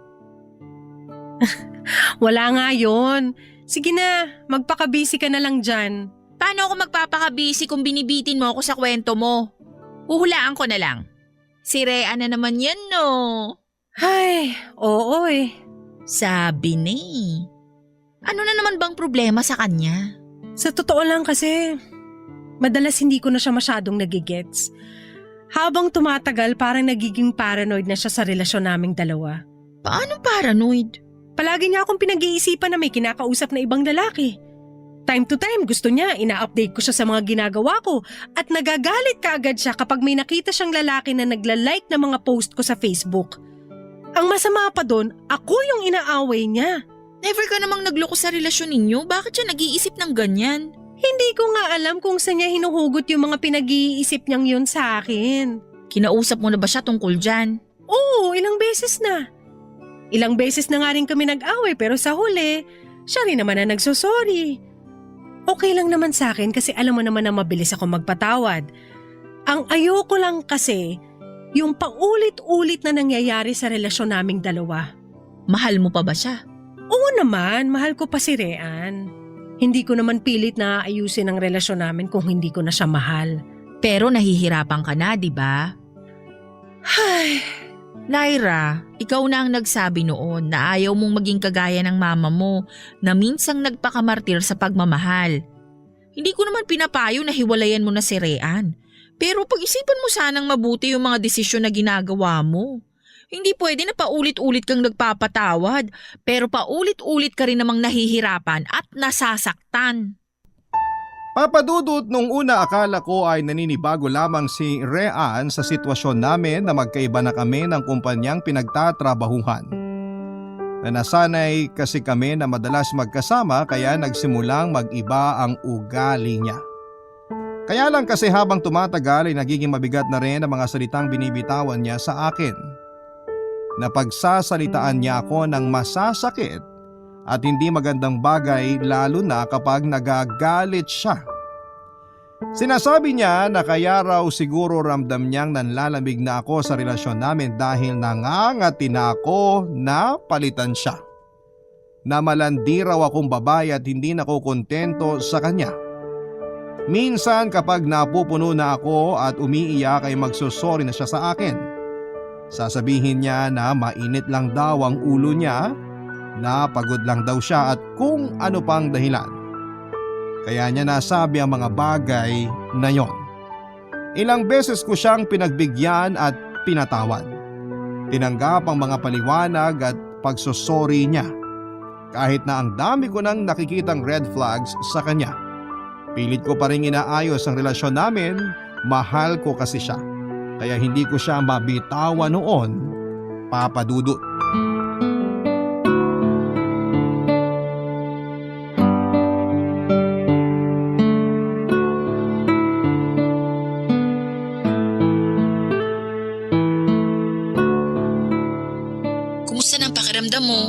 G: Wala nga yun. Sige na, magpaka-busy ka na lang dyan.
F: Paano ako magpapakabisi kung binibitin mo ako sa kwento mo? Huhulaan ko na lang. Si Rhea na naman yan, no?
G: Ay, oo eh.
F: Sabi ni. Ano na naman bang problema sa kanya?
G: Sa totoo lang kasi, madalas hindi ko na siya masyadong nagigets. Habang tumatagal parang nagiging paranoid na siya sa relasyon naming dalawa.
F: Paano paranoid?
G: Palagi niya akong pinag-iisipan na may kinakausap na ibang lalaki. Time to time gusto niya, ina-update ko siya sa mga ginagawa ko at nagagalit kaagad siya kapag may nakita siyang lalaki na nagla-like ng mga post ko sa Facebook. Ang masama pa doon, ako yung inaaway niya.
F: Never ka namang nagloko sa relasyon ninyo? Bakit siya nag-iisip ng ganyan?
G: Hindi ko nga alam kung saan niya hinuhugot yung mga pinag-iisip niyang yun sa akin.
F: Kinausap mo na ba siya tungkol dyan?
G: Oo, ilang beses na. Ilang beses na nga rin kami nag-away pero sa huli, siya rin naman na nagsosorry. Okay lang naman sa akin kasi alam mo naman na mabilis ako magpatawad. Ang ayoko lang kasi, yung paulit-ulit na nangyayari sa relasyon naming dalawa.
F: Mahal mo pa ba siya?
G: Oo naman, mahal ko pa si Rean. Hindi ko naman pilit na ayusin ang relasyon namin kung hindi ko na siya mahal.
F: Pero nahihirapan ka na, di ba?
G: Ay,
F: Lyra, ikaw na ang nagsabi noon na ayaw mong maging kagaya ng mama mo na minsang nagpakamartir sa pagmamahal. Hindi ko naman pinapayo na hiwalayan mo na si Rean. Pero pag-isipan mo sanang mabuti yung mga desisyon na ginagawa mo. Hindi pwede na paulit-ulit kang nagpapatawad, pero paulit-ulit ka rin namang nahihirapan at nasasaktan.
A: Papadudot, nung una akala ko ay naninibago lamang si Rean sa sitwasyon namin na magkaiba na kami ng kumpanyang pinagtatrabahuhan. Na nasanay kasi kami na madalas magkasama kaya nagsimulang mag-iba ang ugali niya. Kaya lang kasi habang tumatagal ay nagiging mabigat na rin ang mga salitang binibitawan niya sa akin. Napagsasalitaan niya ako ng masasakit at hindi magandang bagay lalo na kapag nagagalit siya. Sinasabi niya na kaya raw siguro ramdam niyang nanlalamig na ako sa relasyon namin dahil nangangati na ako na palitan siya. Na malandi raw akong babae at hindi na ako kontento sa kanya. Minsan kapag napupuno na ako at umiiyak ay magsusorry na siya sa akin. Sasabihin niya na mainit lang daw ang ulo niya, na pagod lang daw siya at kung ano pang dahilan. Kaya niya nasabi ang mga bagay na yon. Ilang beses ko siyang pinagbigyan at pinatawad. Tinanggap ang mga paliwanag at pagsusori niya. Kahit na ang dami ko nang nakikitang red flags sa kanya. Pilit ko pa rin inaayos ang relasyon namin, mahal ko kasi siya. Kaya hindi ko siya mabitawan noon, Papa Dudut.
F: Kumusta na ang pakiramdam mo?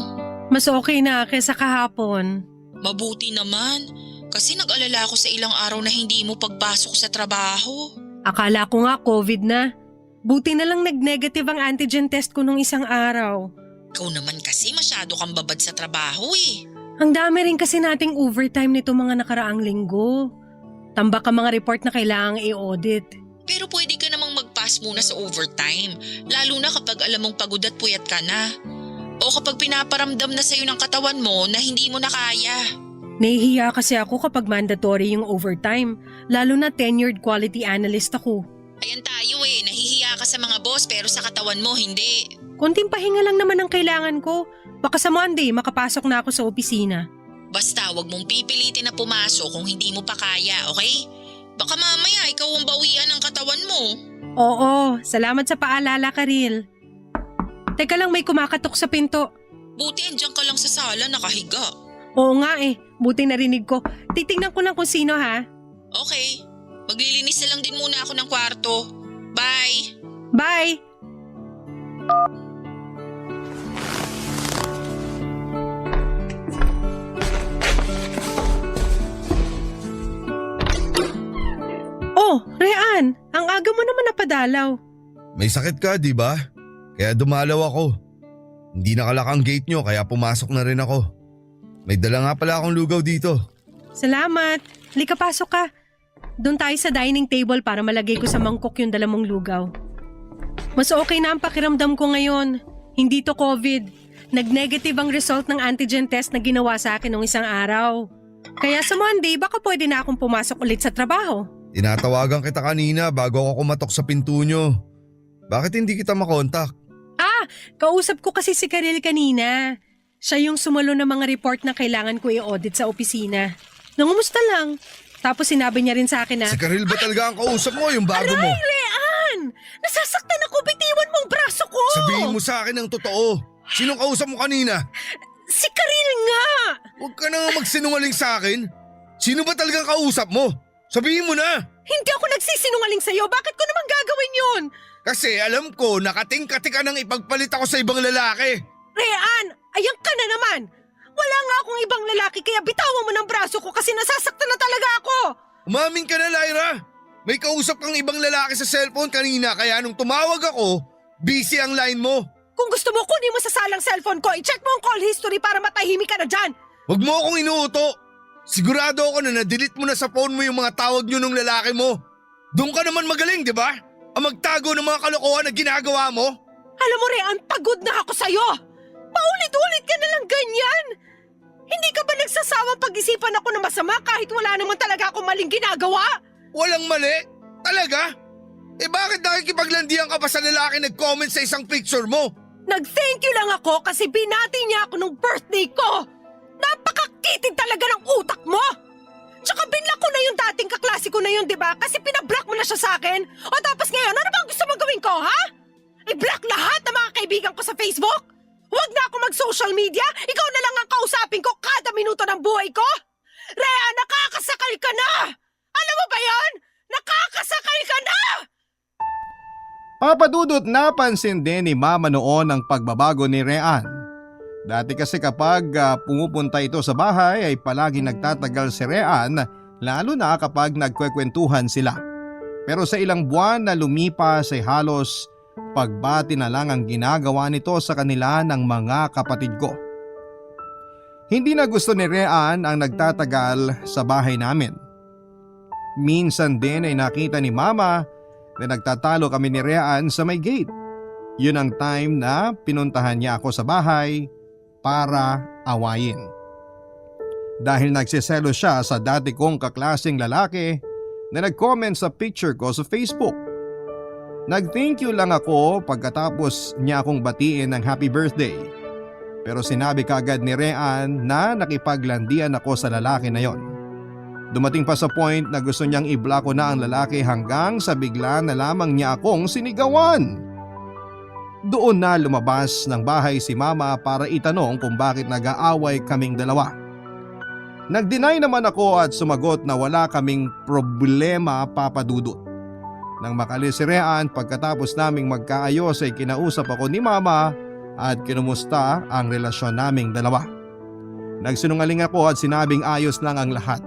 G: mas okay na kaysa kahapon.
F: Mabuti naman, kasi nag-alala ako sa ilang araw na hindi mo pagpasok sa trabaho.
G: Akala ko nga COVID na. Buti na lang nag-negative ang antigen test ko nung isang araw.
F: Ikaw naman kasi masyado kang babad sa trabaho eh.
G: Ang dami rin kasi nating overtime nito mga nakaraang linggo. Tambak ang mga report na kailangang i-audit.
F: Pero pwede ka namang mag-pass muna sa overtime, lalo na kapag alam mong pagod at puyat ka na. O kapag pinaparamdam na sa'yo ng katawan mo na hindi mo na kaya.
G: Nahihiya kasi ako kapag mandatory yung overtime, lalo na tenured quality analyst ako.
F: Ayan tayo eh, nahihiya ka sa mga boss pero sa katawan mo hindi.
G: Konting pahinga lang naman ang kailangan ko. Baka sa Monday makapasok na ako sa opisina.
F: Basta wag mong pipilitin na pumasok kung hindi mo pa kaya, okay? Baka mamaya ikaw ang bawian ng katawan mo.
G: Oo, salamat sa paalala, Karil. Teka lang, may kumakatok sa pinto.
F: Buti andyan ka lang sa sala nakahiga.
G: Oo nga eh, buti narinig ko. Titingnan ko lang kung sino ha.
F: Okay, maglilinis na lang din muna ako ng kwarto. Bye!
G: Bye! Oh, Rean, ang aga mo naman napadalaw.
H: May sakit ka, di ba? Kaya dumalaw ako. Hindi nakalak ang gate nyo kaya pumasok na rin ako. May dala nga pala akong lugaw dito.
G: Salamat. Halika, pasok ka. Doon tayo sa dining table para malagay ko sa mangkok yung dala mong lugaw. Mas okay na ang pakiramdam ko ngayon. Hindi to COVID. Nag-negative ang result ng antigen test na ginawa sa akin nung isang araw. Kaya sa Monday, baka pwede na akong pumasok ulit sa trabaho.
H: Tinatawagan kita kanina bago ako kumatok sa pinto nyo. Bakit hindi kita makontak?
G: Kausap ko kasi si Karil kanina. Siya yung sumalo ng mga report na kailangan ko i-audit sa opisina. Nangumusta lang. Tapos sinabi niya rin sa akin na,
H: Si Karil ba talaga ang kausap mo, yung bago mo?
G: Rean! Nasasaktan ako, bitiwan mong braso ko!
H: Sabihin mo sa akin ang totoo. Sinong kausap mo kanina?
G: Si Karil nga!
H: Huwag ka na nga magsinungaling sa akin. Sino ba talagang kausap mo? Sabihin mo na!
G: Hindi ako nagsisinungaling sa'yo. Bakit ko naman gagawin yun?
H: Kasi alam ko nakating-kati ka nang ipagpalit ako sa ibang lalaki.
G: Rean, ayan ka na naman. Wala nga akong ibang lalaki kaya bitawan mo ng braso ko kasi nasasaktan na talaga ako.
H: Umamin ka na, Lyra! May kausap kang ibang lalaki sa cellphone kanina kaya nung tumawag ako, busy ang line mo.
G: Kung gusto mo, kunin mo sa salang cellphone ko. I-check mo ang call history para matahimik ka na dyan.
H: Huwag mo akong inuuto. Sigurado ako na na-delete mo na sa phone mo yung mga tawag nyo ng lalaki mo. Doon ka naman magaling, di ba? Ang magtago ng mga kalokohan na ginagawa mo.
G: Alam mo, Rian, pagod na ako sa'yo. Paulit-ulit ka na lang ganyan. Hindi ka ba nagsasawang pag-isipan ako ng masama kahit wala naman talaga akong maling ginagawa?
H: Walang mali? Talaga? Eh bakit nakikipaglandian ka pa sa lalaki nag-comment sa isang picture mo?
G: Nag-thank you lang ako kasi binati niya ako nung birthday ko. Napakakitid talaga ng utak mo. Tsaka binlock ko na yung dating kaklase ko na yun, di ba? Kasi pinablock mo na siya sa akin. O tapos ngayon, ano bang gusto mo gawin ko, ha? I-block lahat ng mga kaibigan ko sa Facebook? Huwag na ako mag-social media? Ikaw na lang ang kausapin ko kada minuto ng buhay ko? Rhea, nakakasakal ka na! Alam mo ba yan? Nakakasakal ka na!
A: Papa Dudut, napansin din ni Mama noon ang pagbabago ni Rian. Dati kasi kapag pumupunta ito sa bahay ay palagi nagtatagal si Rian, lalo na kapag nagkwekwentuhan sila. Pero sa ilang buwan na lumipas ay halos pagbati na lang ang ginagawa nito sa kanila ng mga kapatid ko. Hindi na gusto ni Rian ang nagtatagal sa bahay namin. Minsan din ay nakita ni Mama na nagtatalo kami ni Rian sa may gate. Yun ang time na pinuntahan niya ako sa bahay para awayin. Dahil nagsiselo siya sa dati kong kaklaseng lalaki na nag-comment sa picture ko sa Facebook. Nag-thank you lang ako pagkatapos niya akong batiin ng happy birthday. Pero sinabi kaagad ni Rian na nakipaglandian ako sa lalaki na yon. Dumating pa sa point na gusto niyang i-block ko na ang lalaki hanggang sa bigla na lamang niya akong sinigawan. Doon na lumabas ng bahay si Mama para itanong kung bakit nag-aaway kaming dalawa. Nag-deny naman ako at sumagot na wala kaming problema, Papa Dudut. Nang makalis si Rian pagkatapos naming magkaayos ay kinausap ako ni Mama at kinumusta ang relasyon naming dalawa. Nagsinungaling ako at sinabing ayos lang ang lahat.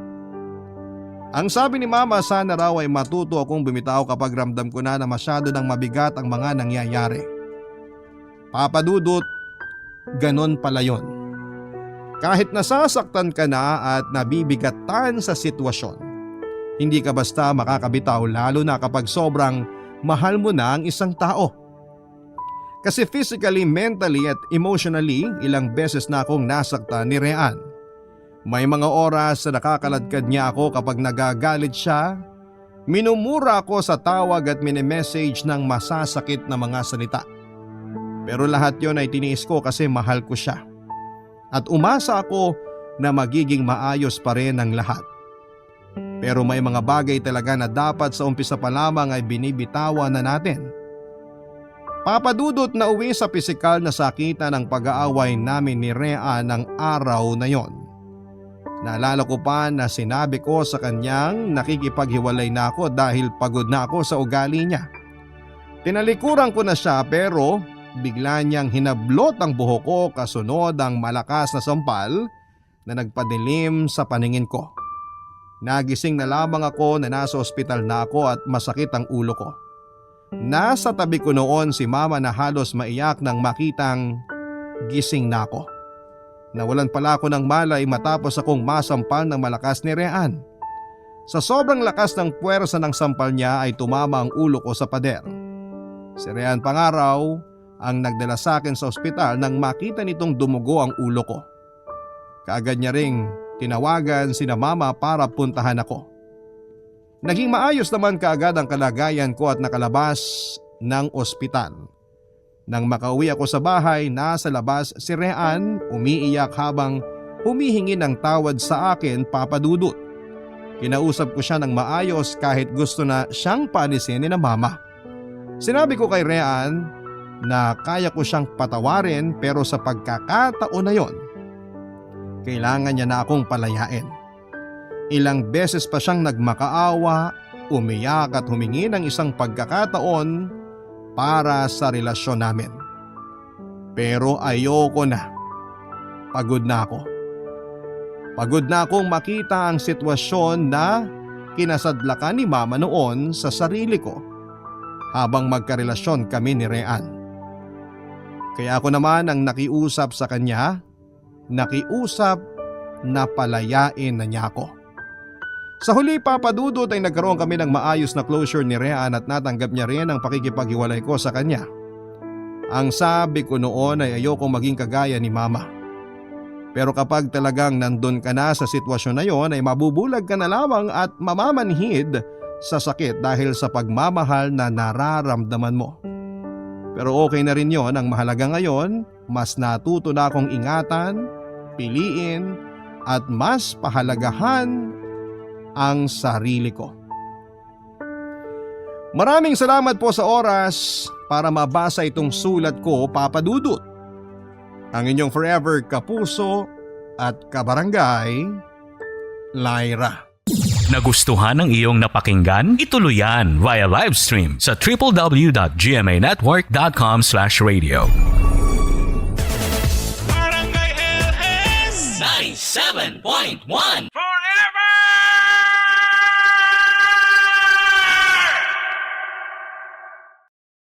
A: Ang sabi ni Mama, sana raw ay matuto akong bumitaw kapag ramdam ko na masyado ng mabigat ang mga nangyayari. Papa Dudut, ganon pala yon. Kahit nasasaktan ka na at nabibigatan sa sitwasyon, hindi ka basta makakabitaw lalo na kapag sobrang mahal mo na ang isang tao. Kasi physically, mentally at emotionally, ilang beses na akong nasaktan ni Rian. May mga oras na nakakaladkad niya ako kapag nagagalit siya, minumura ako sa tawag at mini-message ng masasakit na mga salita. Pero lahat yon ay tiniis ko kasi mahal ko siya. At umasa ako na magiging maayos pa rin ang lahat. Pero may mga bagay talaga na dapat sa umpisa pa lamang ay binibitawan na natin. Papa Dudut, na uwi sa pisikal na sakitan ng pag-aaway namin ni Rian ng araw na yon. Naalala ko pa na sinabi ko sa kanyang nakikipaghiwalay na ako dahil pagod na ako sa ugali niya. Tinalikuran ko na siya pero bigla niyang hinablot ang buhok ko kasunod ang malakas na sampal na nagpadilim sa paningin ko. Nagising na lamang ako na nasa ospital na ako at masakit ang ulo ko. Nasa tabi ko noon si Mama na halos maiyak nang makitang gising na ako. Nawalan pala ako ng malay matapos akong masampal ng malakas ni Rian. Sa sobrang lakas ng puwersa ng sampal niya ay tumama ang ulo ko sa pader. Si Rian Pangaraw ang nagdala sa akin sa ospital nang makita nitong dumugo ang ulo ko. Kaagad niya ring tinawagan sina Mama para puntahan ako. Naging maayos naman kaagad ang kalagayan ko at nakalabas ng ospital. Nang makauwi ako sa bahay, nasa labas si Rian umiiyak habang humihingi ng tawad sa akin, Papa Dudut. Kinausap ko siya ng maayos kahit gusto na siyang paalisin ni na Mama. Sinabi ko kay Rian na kaya ko siyang patawarin pero sa pagkakataon na yon, kailangan niya na akong palayain. Ilang beses pa siyang nagmakaawa, umiyak at humingi ng isang pagkakataon para sa relasyon namin. Pero ayoko na. Pagod na ako. Pagod na akong makita ang sitwasyon na kinasadlakan ni Mama noon sa sarili ko habang magkarelasyon kami ni Rean. Kaya ako naman ang nakiusap sa kanya, nakiusap na palayain na niya ako. Sa huli, Papa Dudut, ay nagkaroon kami ng maayos na closure ni Rean at natanggap niya rin ang pakikipaghiwalay ko sa kanya. Ang sabi ko noon ay ayokong maging kagaya ni Mama. Pero kapag talagang nandun ka na sa sitwasyon na yon ay mabubulag ka na lamang at mamamanhid sa sakit dahil sa pagmamahal na nararamdaman mo. Pero okay na rin yon, ang mahalaga ngayon, mas natuto na akong ingatan, piliin at mas pahalagahan ang sarili ko. Maraming salamat po sa oras para mabasa itong sulat ko, Papa Dudut. Ang inyong forever kapuso at kabarangay, Lyra.
D: Nagustuhan ng iyong napakinggan? Ituloy yan via live stream sa www.gmanetwork.com/radio.
I: Barangay LS 97.1 Forever